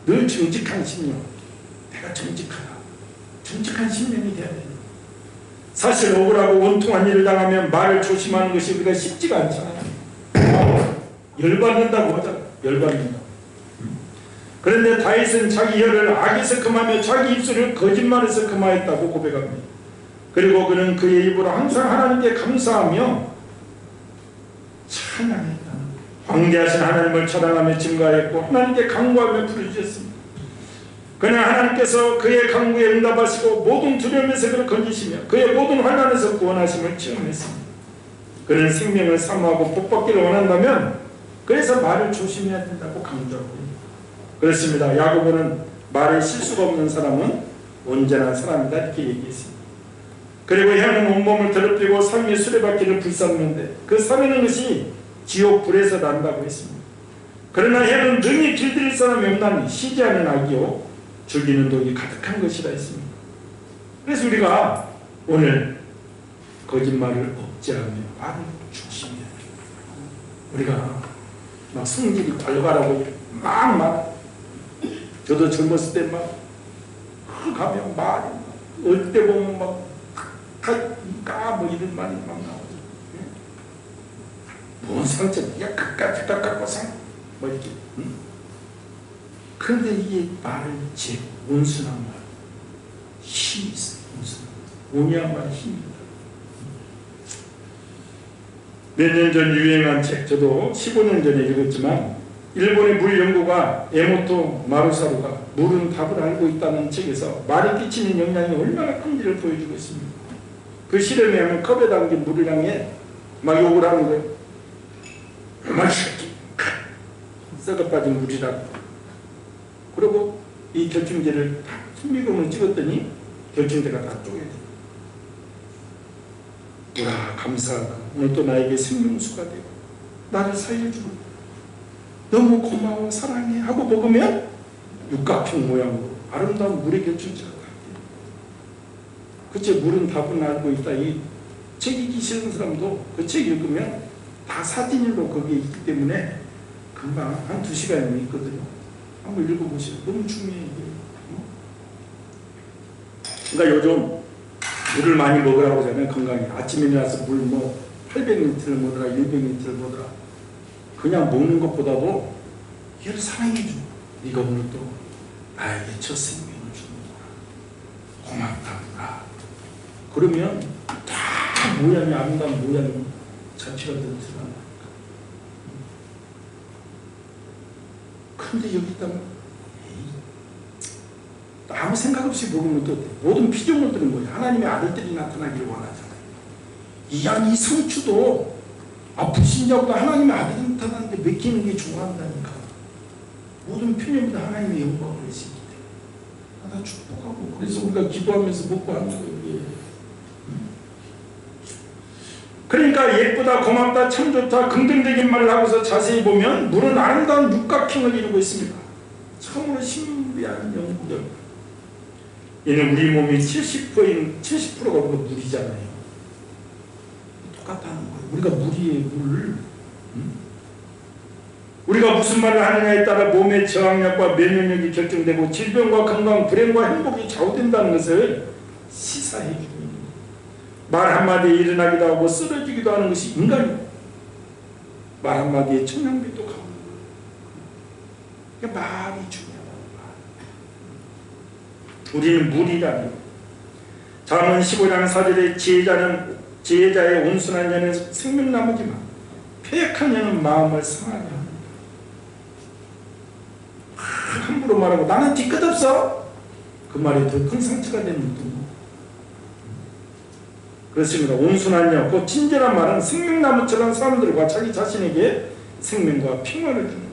늘 정직한 심령, 내가 정직하다, 정직한 심령이 돼야 됩니다. 사실 억울하고 원통한 일을 당하면 말을 조심하는 것이 우리가 쉽지가 않잖아요. 열받는다고 하잖아요. 열받는다. 그런데 다윗은 자기 혀를 악에서 금하며 자기 입술을 거짓말에서 금하였다고 고백합니다. 그리고 그는 그의 입으로 항상 하나님께 감사하며 찬양했다. 광대하신 하나님을 찬양하며 증거하였고 하나님께 간구하며 부르짖었습니다. 그는 하나님께서 그의 간구에 응답하시고 모든 두려움에서 그를 건지시며 그의 모든 환난에서 구원하심을 체험했습니다. 그는 생명을 사모하고 복받기를 원한다면 그래서 말을 조심해야 된다고 강조하고 있습니다. 그렇습니다. 야고보는 말에 실수가 없는 사람은 온전한 사람이다 이렇게 얘기했습니다. 그리고 혀는 온몸을 더럽히고 삶의 수레바퀴를 불사르는데 그 사르는 것이 지옥 불에서 난다고 했습니다. 그러나 혀는 능히 길들일 사람이 없나니 쉬지 않은 악이요 죽이는 독이 가득한 것이라 했습니다. 그래서 우리가 오늘 거짓말을 억제하며 말을 조심해야 돼요. 우리가 막 성질이 발발하고 막 저도 젊었을 때 막 가면 말이 어릴 때 보면 막 뭐 이런 말이 막 나오죠. 뭔 상처야 깎고 뭐 이렇게. 그런데 이게 말을 제 온순한 말, 힘이 있어요. 온유한 말 힘입니다. 몇 년 전 유행한 책, 저도 15년 전에 읽었지만 일본의 물 연구가 에모토 마루사루가 물은 답을 알고 있다는 책에서 말이 끼치는 영향이 얼마나 큰지를 보여주고 있습니다. 그 실험에 하면 컵에 담긴 물을 향해 막 욕을 하는 거예요. 막 썩어 빠진 물이라고. 그리고 이 결정제를 다 순미금을 찍었더니 결정제가 다 쪼개져. 와 감사하다. 오늘 또 나에게 생명수가 되고 나를 살려주고 너무 고마워 사랑해 하고 먹으면 육각형 모양으로 아름다운 물의 결정제가 다 돼요. 그치 물은 답은 알고 있다. 이 책 읽기 싫은 사람도 그 책 읽으면 다 사진으로 거기에 있기 때문에 금방 한 2시간이면 있거든요. 한번 읽어보세요. 너무 중요해 이게. 그러니까 요즘 물을 많이 먹으라고 하잖아요. 건강에. 아침에 일어나서 물 뭐 800ml 먹으라 100ml 먹으라. 그냥 먹는 것보다도 얘를 사랑해주고 네가 오늘 또 나에게 첫 생명을 주는구나. 고맙다구나. 그러면 다 모양이 아름다운 모양이 자취가 들어가는 거니까. 그런데 여기다가 아무 생각 없이 먹으면 또 모든 피조물들은 뭐야? 하나님의 아들들이 나타나기를 원하잖아요. 이 성추도 불신자보다 하나님의 아들이 나타나는데 맡기는 게 좋아한다니까. 모든 피조물도 하나님의 영광을 했기 때문에 다 축복하고 그래서 우리가 기도하면서 먹고 하는 거예요. 그러니까 예쁘다, 고맙다, 참 좋다, 긍정적인 말을 하고서 자세히 보면 물은 아름다운 육각형을 이루고 있습니다. 참으로 신비한 연구력. 얘는 우리 몸이 70%가 우리가 물이잖아요. 똑같다는 거예요. 우리가 물이에요, 물. 우리가 무슨 말을 하느냐에 따라 몸의 저항력과 면역력이 결정되고 질병과 건강, 불행과 행복이 좌우된다는 것을 시사해 주고 있는 거예요. 말 한마디에 일어나기도 하고 쓰러지기도 하는 것이 인간이에요. 말 한마디에 청량빛도 가는 거예요. 그러니까 말이 중요하다. 우리는 물이라니 잠언 15장 4절에 지혜자의 온순한 자는 생명나무지만 패역한 자는 마음을 상하게 합니다. 함부로 말하고 나는 뒤끝 없어, 그 말이 더 큰 상처가 되는 거죠. 그렇습니다. 온순한 자, 그 친절한 말은 생명나무처럼 사람들과 자기 자신에게 생명과 평화를 주는 거예요.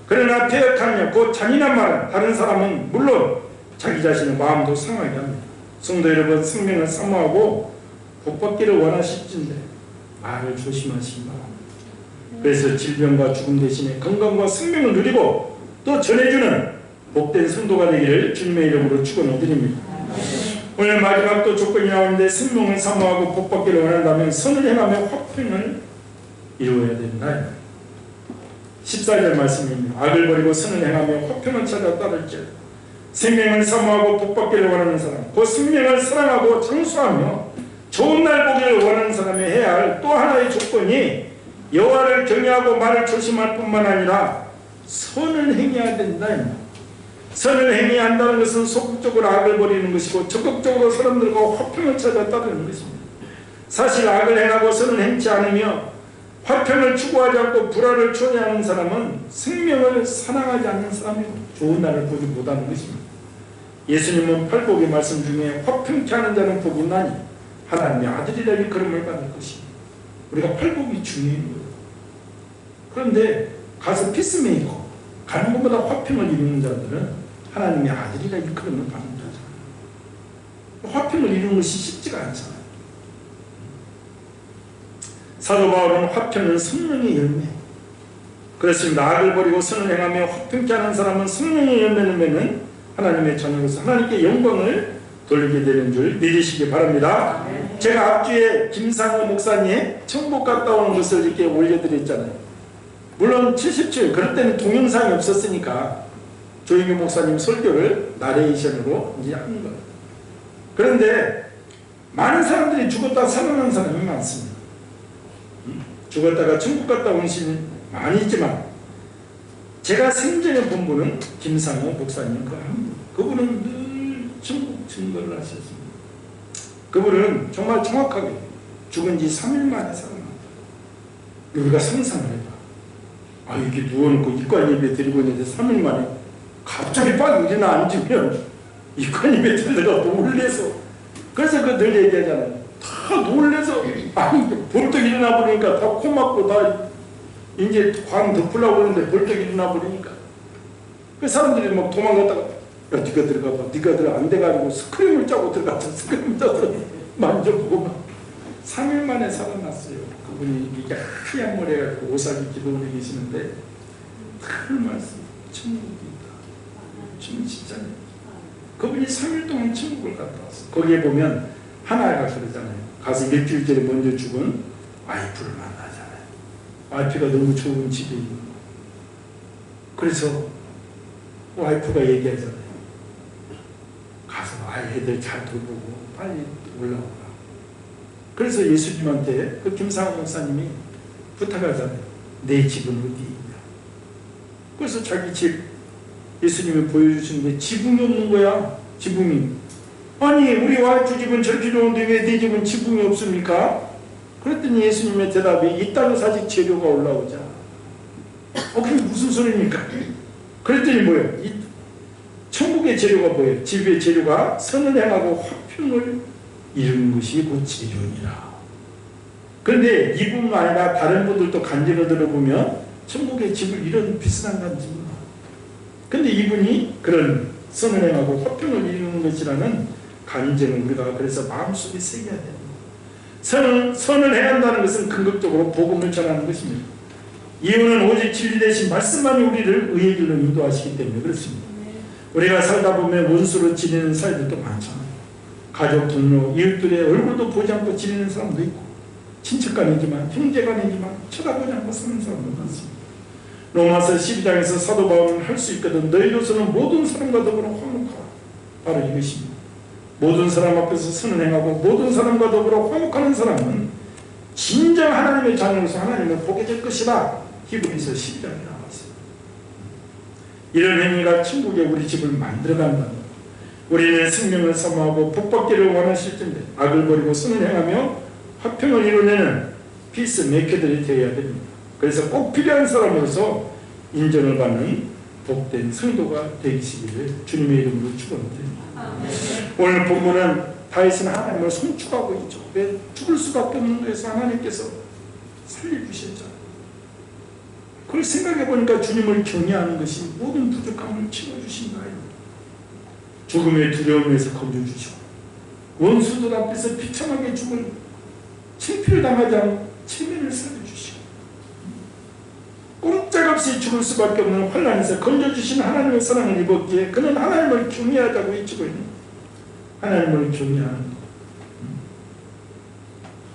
그러나 패역한 자, 그 잔인한 말은 다른 사람은 물론 자기 자신의 마음도 상하게 합니다. 성도 여러분, 생명을 사모하고 복받기를 원하실진데 말을 조심하시기 바랍니다. 그래서 질병과 죽음 대신에 건강과 생명을 누리고 또 전해주는 복된 성도가 되기를 주님의 이름으로 축원드립니다. 오늘 마지막 또 조건이 나오는데, 생명을 사모하고 복받기를 원한다면 선을 행하며 화평을 이루어야 된다. 14절 말씀입니다. 악을 버리고 선을 행하며 화평을 찾아 따를지어다. 생명을 사모하고 복받기를 원하는 사람, 그 생명을 사랑하고 장수하며 좋은 날 보기를 원하는 사람이 해야 할 또 하나의 조건이 여호와를 경외하고 말을 조심할 뿐만 아니라 선을 행해야 된다. 선을 행해야 한다는 것은 소극적으로 악을 버리는 것이고 적극적으로 사람들과 화평을 찾아 따르는 것입니다. 사실 악을 행하고 선을 행치 않으며 화평을 추구하지 않고 불화를 초래하는 사람은 생명을 사랑하지 않는 사람이고 좋은 날을 보지 못하는 것입니다. 예수님은 팔복의 말씀 중에 화평케 하는 자는 복이 나니 하나님의 아들이라 일컬음을 받을 것입니다. 우리가 팔복이 중요한 거예요. 그런데 가서 피스메이커 가는 것보다 화평을 이루는 자들은 하나님의 아들이라 일컬음을 받는 자잖아요. 화평을 이루는 것이 쉽지가 않잖아요. 사도 바울은 화평은 성령의 열매, 그렇습니다. 악을 버리고 선을 행하며 화평케 하는 사람은 성령의 열매를 맺는 하나님의 자녀로서 하나님께 영광을 돌리게 되는 줄 믿으시기 바랍니다. 제가 앞주에 김상호 목사님 천국 갔다 오는 것을 이렇게 올려드렸잖아요. 물론 77, 그럴 때는 동영상이 없었으니까 조영규 목사님 설교를 나레이션으로 이제 하는 거예요. 그런데 많은 사람들이 죽었다 살아난 사람이 많습니다. 죽었다가 천국 갔다 온 신이 많이 있지만 제가 생전에 본 분은 김상호 목사님 그 한 분. 그분은 늘 천국 증거를 하셨습니다. 그분은 정말 정확하게 죽은 지 3일 만에 살아났다. 우리가 상상을 해봐. 이렇게 누워놓고 이관 예배 드리고 있는데 3일 만에 갑자기 빡 일어나 앉으면 이관 예배 드리다가 놀래서, 그래서 그 늘 얘기하잖아요. 다 놀래서 벌떡 일어나 버리니까 다 코 막고 다 이제 광 덮으려고 그러는데 벌떡 일어나 버리니까 그 사람들이 막 도망갔다가 야 네가 들어가 봐, 네가 들어 안 돼가지고 스크림을 짜고 들어가서 스크림 짜서 만져보고 막 3일 만에 살아났어요. 그분이 이게 하얀 머리 해가지고 오사기 기도원에 계시는데 큰 말씀, 천국이 있다. 진짜 그분이 3일 동안 천국을 갔다 왔어요. 거기에 보면 하나가 그러잖아요. 가서 일주일 전에 먼저 죽은 와이프를 만나잖아요. 와이프가 너무 좋은 집에 있는 거. 그래서 와이프가 얘기하잖아요. 가서 애들 잘 돌보고 빨리 올라오라. 그래서 예수님한테 그 김상호 목사님이 부탁하잖아요. 내 집은 어디 있냐. 그래서 자기 집 예수님이 보여주시는데 지붕이 없는 거야. 지붕이. 아니 우리 와이프 집은 저렇게 좋은데 왜 내 집은 지붕이 없습니까? 그랬더니 예수님의 대답이 이 땅에 아직 재료가 올라오자. 그게 무슨 소리입니까? 그랬더니 뭐예요? 이 천국의 재료가 뭐예요? 집의 재료가 선을 행하고 화평을 이루는 것이 그 재료니라. 그런데 이뿐만 아니라 다른 분들도 간증을 들어보면 천국의 집을 이런 비슷한 간증입니다. 근데 이분이 그런 선을 행하고 화평을 이루는 것이라는 간증을 우리가 그래서 마음속에 새겨야 됩니다. 선을 행한다는 것은 근극적으로 복음을 전하는 것입니다. 이유는 오직 진리 대신 말씀만이 우리를 의의 길로 인도하시기 때문에 그렇습니다. 우리가 살다 보면 원수로 지내는 사람들도 많잖아요. 가족, 동료, 이웃들의 얼굴도 보지 않고 지내는 사람도 있고 친척간이지만 형제간이지만 쳐다보지 않고 사는 사람도 많습니다. 로마서 12장에서 사도 바울은 할 수 있거든 너희로서는 모든 사람과 더불어 화목하라. 바로 이것입니다. 모든 사람 앞에서 선을 행하고 모든 사람과 더불어 화목하는 사람은 진정 하나님의 자녀로서 하나님을 보게 될 것이다. 히브리서 12장에 나왔어요. 이런 행위가 천국에 우리 집을 만들어간다는 것. 우리는 생명을 사모하고 복받기를 원하실 텐데 악을 버리고 선을 행하며 화평을 이루내는 피스 메이커들이 되어야 됩니다. 그래서 꼭 필요한 사람으로서 인정을 받는 복된 성도가 되시기를 주님의 이름으로 축원드립니다. 오늘 본문은 다윗은 하나님을 송축하고 있죠. 왜 죽을 수밖에 없는 것에서 하나님께서 살려주셨잖아요. 그걸 생각해 보니까 주님을 경외하는 것이 모든 부족함을 채워주신다. 죽음의 두려움에서 건져주시고 원수들 앞에서 비참하게 죽을 창피를 당하지 않고 체면을 살려주시고 꼼짝없이 죽을 수밖에 없는 환난에서 건져주신 하나님의 사랑을 입었기에 그는 하나님을 경외하자고 외치고 있는 하나님을 경외하는 것.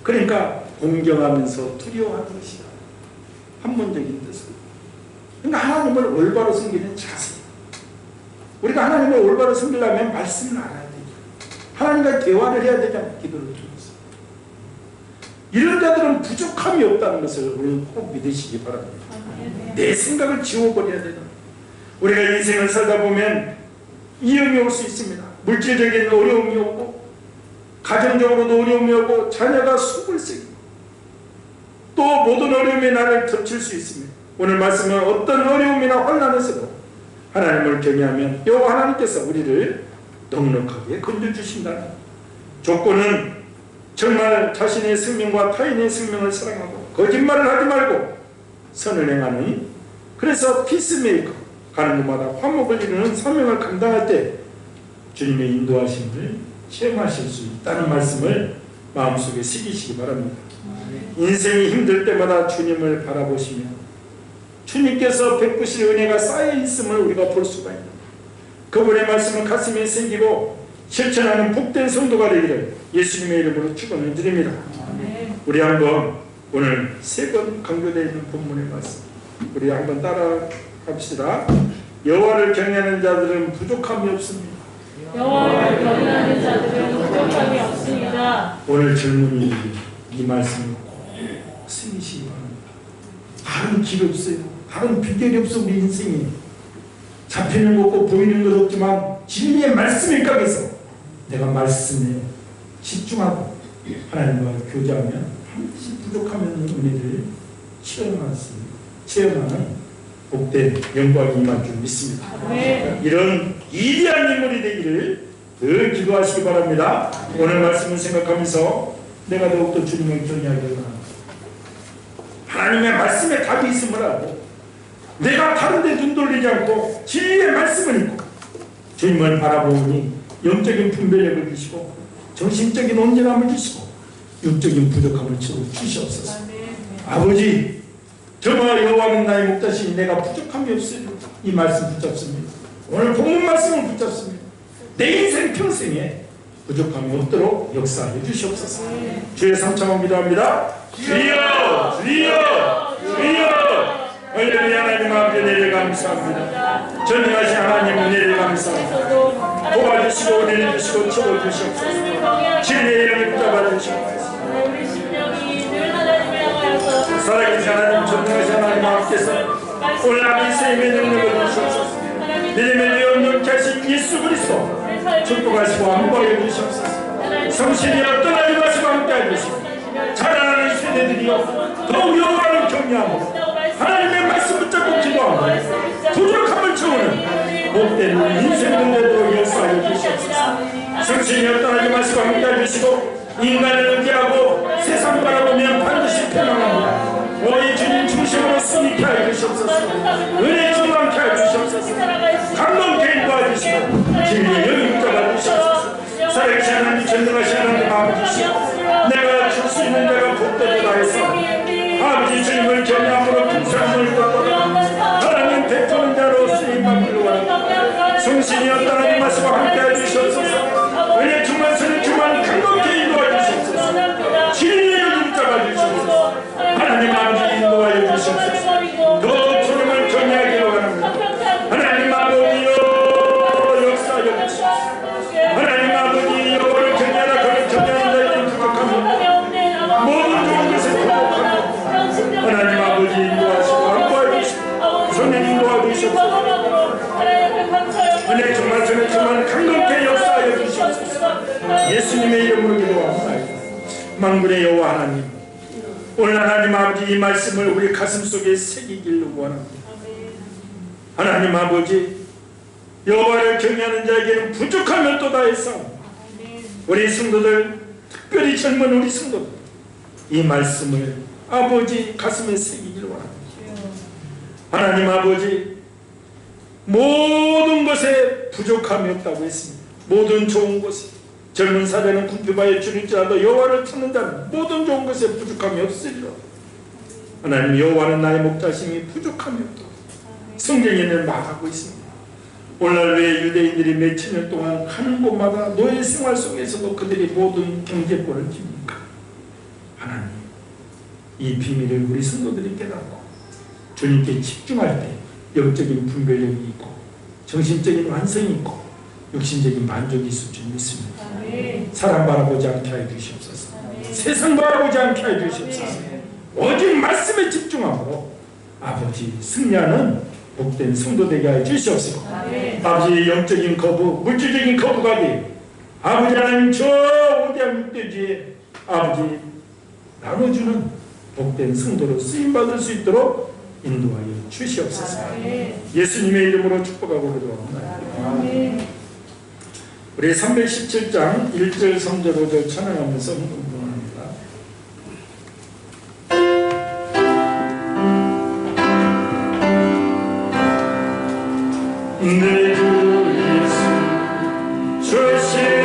그러니까 공경하면서 두려워하는 것이다. 한문적인 뜻은. 그러니까 하나님을 올바로 섬기는 자세. 우리가 하나님을 올바로 섬기려면 말씀을 알아야 되죠. 하나님과 대화를 해야 되잖아요. 기도를 통해서. 이런 자들은 부족함이 없다는 것을 우리는 꼭 믿으시기 바랍니다. 내 생각을 지워버려야 되잖아요. 우리가 인생을 살다 보면 위험이 올 수 있습니다. 물질적인 어려움이 오고 가정적으로도 어려움이 오고 자녀가 숨을 새기고 또 모든 어려움이 나를 덮칠 수 있습니다. 오늘 말씀은 어떤 어려움이나 환난에서도 하나님을 경외하면 여호와 하나님께서 우리를 넉넉하게 건져주신다는 조건은 정말 자신의 생명과 타인의 생명을 사랑하고 거짓말을 하지 말고 선을 행하는 그래서 피스메이커 가는 곳마다 화목을 이루는 사명을 감당할 때 주님의 인도하심을 체험하실 수 있다는 말씀을 마음속에 새기시기 바랍니다. 인생이 힘들 때마다 주님을 바라보시며 주님께서 베푸실 은혜가 쌓여 있음을 우리가 볼 수가 있는 그분의 말씀을 가슴에 새기고 실천하는 복된 성도가 되기를 예수님의 이름으로 축원을 드립니다. 우리 한번 오늘 3번 강조되어 있는 본문의 말씀 우리 한번 따라 합시다. 여호와를 경외하는 자들은 부족함이 없습니다. 여호와를 경외하는 자들은 부족함이 없습니다. 오늘 젊은이 이 말씀을 꼭 새기시기 바랍니다. 다른 길 없어요. 다른 비결이 없어. 우리 인생이 잡히는 것 없고 보이는 것 없지만 진리의 말씀에 각해서 내가 말씀에 집중하고 하나님과 교제하면 반드시 부족하면 은혜를 체험하는 복된 영광이 임할 줄 믿습니다. 이런 위대한 인물이 되기를 늘 기도하시기 바랍니다. 오늘 말씀을 생각하면서 내가 더욱더 주님을 경외하기를 바랍니다. 하나님의 말씀에 답이 있음을 알고 내가 다른 데 눈 돌리지 않고 진리의 말씀을 읽고 주님을 바라보니 영적인 분별력을 주시고 정신적인 온전함을 주시고 육적인 부족함을 채워주시옵소서. 아버지 저와 여호와는 나의 목자시니 내가 부족함이 없으리라. 이 말씀 붙잡습니다. 오늘 본문 말씀을 붙잡습니다. 내 인생 평생에 부족함이 없도록 역사해 주시옵소서. 주의 삼창을 기도합니다. 주여 주여 주여 할렐루야. 하나님 앞에 은혜를 감사합니다. 전능하신 하나님 은혜를 감사합니다. 도와주시고 은혜를 주시고 채워주시옵소서. 진리의 이름을 붙잡아 주시옵소서. 우리 심령이 늘 하나님을 향하여서 살아계신 하나님 전능하신 하나님 앞께서 오늘 아버지 세임의 능력을 주시옵소서. 믿음의 영역 하신 예수 그리스도 축복하시고 안보해 주시옵소서. 성신이 떠나지 마시고 함께해 주시고 자라나는 세대들이여 더욱 여호와를 경외하고 하나님의 말씀 붙잡고 기도하고 부족함을 채우는 복된 인생을 내도록 역사하여 주시옵소서. 성신이 떠나지 마시고 함께해 주시고 인간을 의지하고 세상 바라보면 반드시 패망합니다. 오직 주님 중심으로 승리케 하여 주시옵소서. 은혜 충만케 하여 주시옵소서. 감동케 인도하주시고 진리의 영을 붙잡아 주시옵소서. 살아계신 하나님 전능하신 하나님 아버지시오 내가 줄 수 있는 자가 복되도다 해서 아버지 주님을 경외함으로 풍성함을 걷고 하나님 베푸는 자로 쓰임받기를 원합니다. 성신이여 떠나지 마시고 함께해 주시옵소서. 은혜 충만 선을 충만 감동케 인도하여 주시옵소서. 진리의 영을 붙잡아 주시옵소서. 하나님 아버지 인도하여 주시옵소서. 더욱 주님을 경외하기를 원합니다. 하나님 아버지여 역사하여 주시옵소서. 하나님 아버지 여호와를 경외하라. 그를 경외하는 자에게 부족함이 모든 만군의 여호와 하나님, 오늘 하나님 아버지 이 말씀을 우리 가슴속에 새기기를 원합니다. 하나님 아버지, 여호와를 경외하는 자에게는 부족하면 또 다했사오니 우리 성도들, 특별히 젊은 우리 성도들, 이 말씀을 아버지 가슴에 새기기를 원합니다. 하나님 아버지, 모든 것에 부족함이 없다고 했습니다. 모든 좋은 것에, 젊은 사자는 궁핍하여 줄일지라도 여호와를 찾는 자는 모든 좋은 것에 부족함이 없으리라. 하나님, 여호와는 나의 목자심이 부족함이 없다. 성경에는 말하고 있습니다. 오늘날 왜 유대인들이 몇천 년 동안 하는 곳마다 노예 생활 속에서도 그들이 모든 경제권을 줍니까? 하나님, 이 비밀을 우리 성도들이 깨닫고 주님께 집중할 때 영적인 분별력이 있고 정신적인 완성이 있고 육신적인 만족이 있을 줄 믿습니다. 사람 바라보지 않게 해 주시옵소서. 세상 바라보지 않게 해 주시옵소서. 오직 말씀에 집중함으로 아버지 승리하는 복된 성도 되게 해 주시옵소서. 아버지, 영적인 거부, 물질적인 거부가 돼 아버지 하나님 저 위대한 육대주에 아버지 나눠주는 복된 성도로 쓰임받을 수 있도록 인도하여 주시옵소서. 예수님의 이름으로 축복하고 기도합니다. 우리 317장 1절 3절 5절 찬양하면서 헌금합니다. 내 주 예수 주시네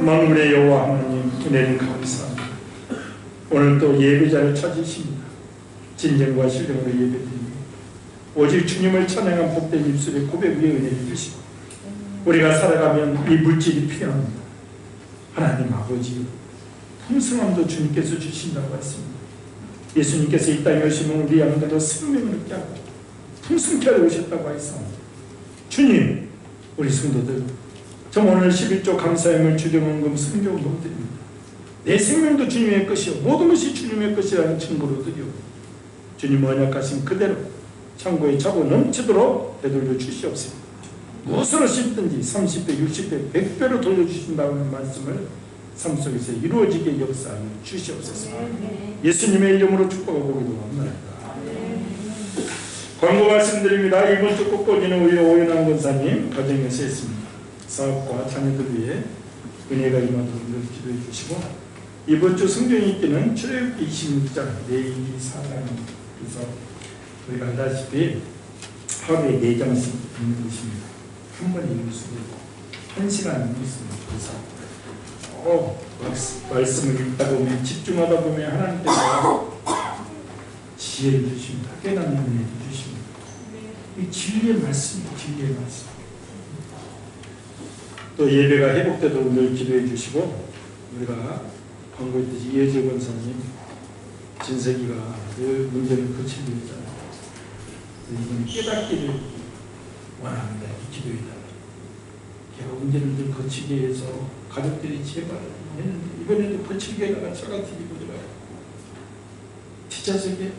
만군의 여호와 하나님, 은혜를 감사합니다. 오늘 또 예배자를 찾으십니다. 진정과 신령으로 예배드립니다. 오직 주님을 찬양한 복된 입술의 고백 위에 은혜를 주시고 우리가 살아가면 이 물질이 필요합니다. 하나님 아버지, 풍성함도 주님께서 주신다고 했습니다. 예수님께서 이 땅에 오시면 우리 양들로 생명을 얻게 하고 풍성케 하러 오셨다고 했습니다. 주님, 우리 성도들 정말 오늘 11조 감사함을 주정원금 성경으로 드립니다. 내 생명도 주님의 것이요 모든 것이 주님의 것이라는 증거로 드려 주님 언약하신 그대로 창고에 차고 넘치도록 되돌려 주시옵소서. 무엇으로 씹든지 30배, 60배, 100배로 돌려주신다는 말씀을 삶 속에서 이루어지게 역사하여 주시옵소서. 예수님의 이름으로 축복하고 기도합니다. 광고 말씀드립니다. 이번 주 꽃꽂이는 우리 오연환 권사님 가정에서 했습니다. 사업과 자녀들 위해 은혜가 임하도록 기도해 주시고, 이번 주 성경 읽기는 출애굽기 26장 내일이 사랑에서 우리가 알다시피 하루에 4장씩 읽는 것입니다. 한 번에 읽을 수도 있고 1시간 읽을 수도 있고, 말씀을 읽다 보면 집중하다 보면 하나님께서 지혜를 주십니다. 깨닫는 은혜를 주십니다. 이 진리의 말씀입니다. 진리의 말씀. 또 예배가 회복되도록 늘 기도해 주시고, 우리가 광고했듯이 이혜재 권사님 진석이가 늘 문제를 거치고 있잖아요. 이번 깨닫기를 원합니다. 기도해 달라. 제가 문제를 좀 거치게 해서 가족들이 제발 했는데 이번에도 거칠게 해다가 차가 튀기고 들어가요. 뒷좌석에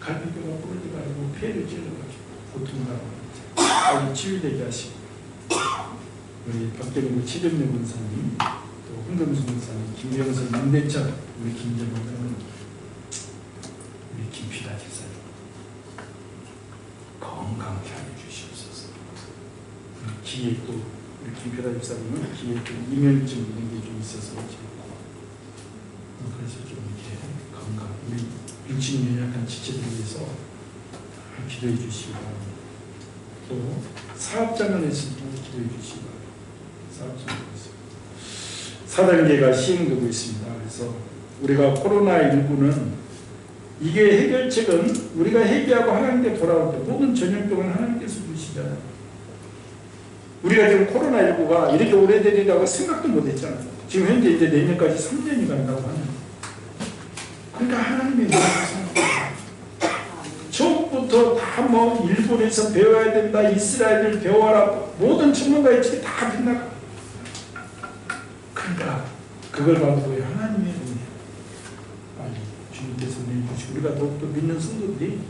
갈비뼈가 부러져가지고 폐를 찔러가지고 고통나고 빨리 치유되게 하시고 우리 박대근 최정래 권사님 또 홍금수 권사님 김영선 임대철 우리 김정은 우리 김필아 집사님 건강케 하여 주시옵소서. 기에 또 우리 김필아 집사님은 기에 또 이면증 이런 게 좀 있어서 그래서 좀 이렇게 건강 우리 육신이 연약한 지체들 위해서 기도해 주시기 바랍니다. 또 사업장면에서 기도해 주시기 바랍니다. 사업장면에서 4단계가 시행되고 있습니다. 그래서 우리가 코로나19는 이게 해결책은 우리가 회개하고 하나님께 돌아올 때 모든 전염병은 하나님께서 주시잖아요. 우리가 지금 코로나19가 이렇게 오래되리라고 생각도 못했잖아요. 지금 현재 이제 내년까지 3년이 간다고 하는. 그러니까 하나님의 처음부터 다 뭐 일본에서 배워야 된다, 이스라엘을 배워라, 모든 전문가의 책이 다 빗나가. 그러니까 그걸 봐도 왜 하나님의 은혜 빨리 주님께서 내주시고 우리가 더욱더 믿는 성도들이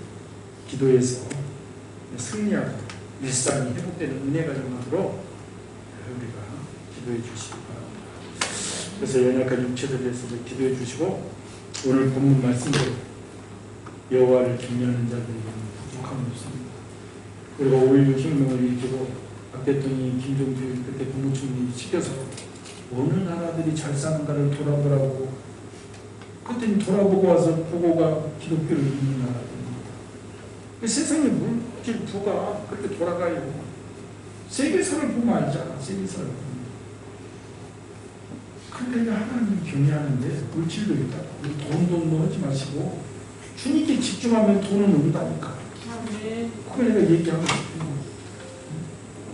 기도해서 승리하고 일상이 회복되는 은혜가 좀 하도록 우리가 기도해 주시기 바랍니다. 그래서 연약한 육체들에 대해서도 기도해 주시고 오늘 본문 말씀대로 여호와를 경외하는 자들에게는 부족함이 없습니다. 우리가 5.16 혁명을 일으키고 박 대통령이 김종필 그때 국무총리 시켜서 어느 나라들이 잘 사는가를 돌아보라고 그때는 돌아보고 와서 보고가 기독교를 믿는 나라들입니다. 세상의 물질 부가 그렇게 돌아가요. 세계사를 보면 알잖아. 세계사를 보면. 그러니까 하나님 경외하는데 물질도 있다. 돈 하지 마시고 주님께 집중하면 돈은 온다니까. 그걸 내가 얘기하고 싶은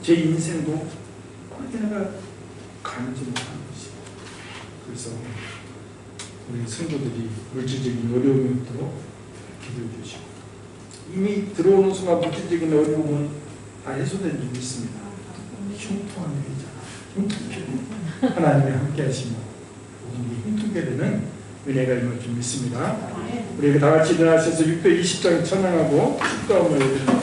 제 인생도 그렇게 내가 가는지 못하는 것이. 그래서 우리 성도들이 물질적인 어려움이 없도록 기도해 주시고 이미 들어오는 순간 물질적인 어려움은 다 해소된 적이 있습니다. 흉통한 일이잖아. 하나님이 함께 하시며 흉통게 되는 은혜가 임할 줄 믿습니다. 우리 다 같이 일어나셔서 620장 찬양하고 축도함을 드립니다.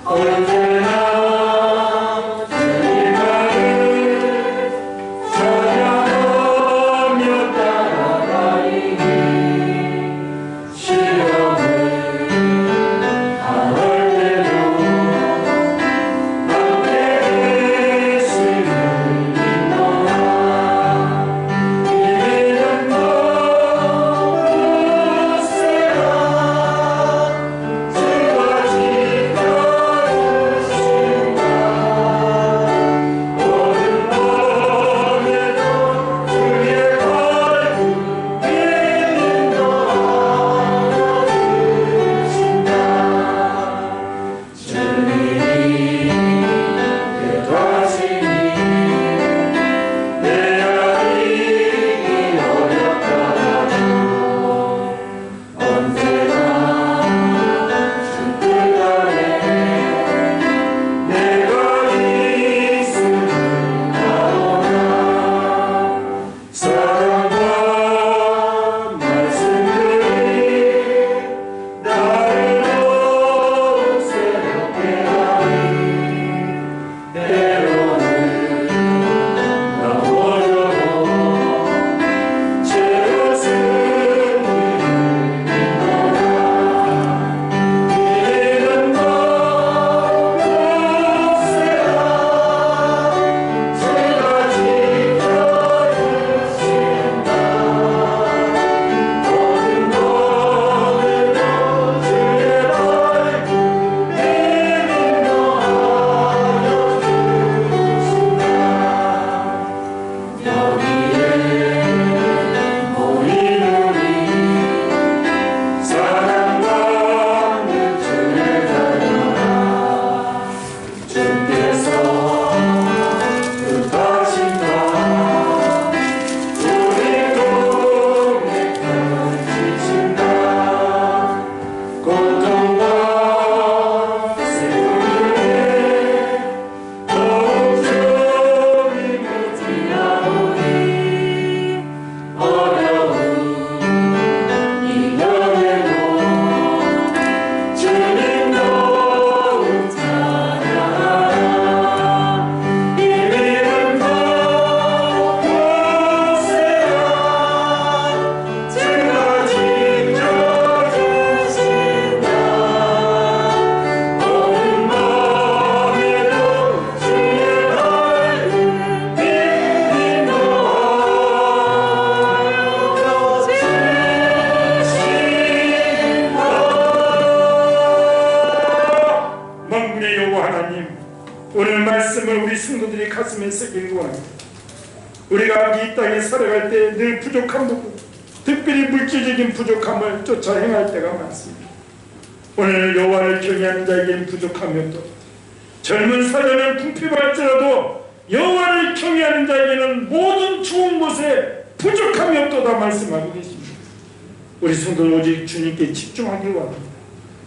언제나 주님 오늘 말씀을 우리 성도들이 가슴에 새기고 합니다. 우리가 이 땅에 살아갈 때 늘 부족한 부분, 특별히 물질적인 부족함을 쫓아 행할 때가 많습니다. 오늘 여호와를 경외하는 자에게는 부족함이 없다. 젊은 사자는 궁핍할지라도 여호와를 경외하는 자에게는 모든 좋은 곳에 부족함이 없도다 말씀하고 계십니다. 우리 성도는 오직 주님께 집중하길 원합니다.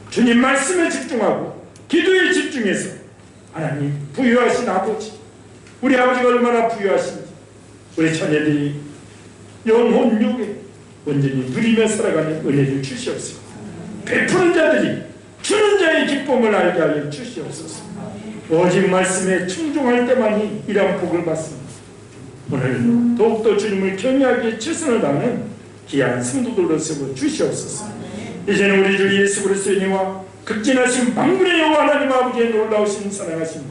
주님 말씀에 집중하고 기도에 집중해서 하나님 부유하신 아버지, 우리 아버지가 얼마나 부유하신지 우리 자녀들이 영혼 육에 온전히 누리며 살아가는 은혜를 주시옵소서. 베푸는 자들이 주는 자의 기쁨을 알게 하여 주시옵소서. 오직 말씀에 충중할 때만이 이런 복을 받습니다. 오늘 더욱더 주님을 경외하기에 최선을 다하는 귀한 성도들로 세워 주시옵소서. 이제는 우리 주 예수 그리스도의 은혜와 극진하신 만군의 여호와 하나님 아버지의 놀라우신 사랑하심,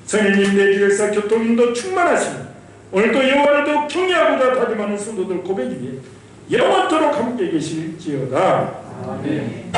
성령님 내주 역사 교통인도 충만하심, 오늘도 여호와를 더욱 경외하고자 다짐하는 성도들 고백 위에 영원토록 함께 계실지어다. 아멘.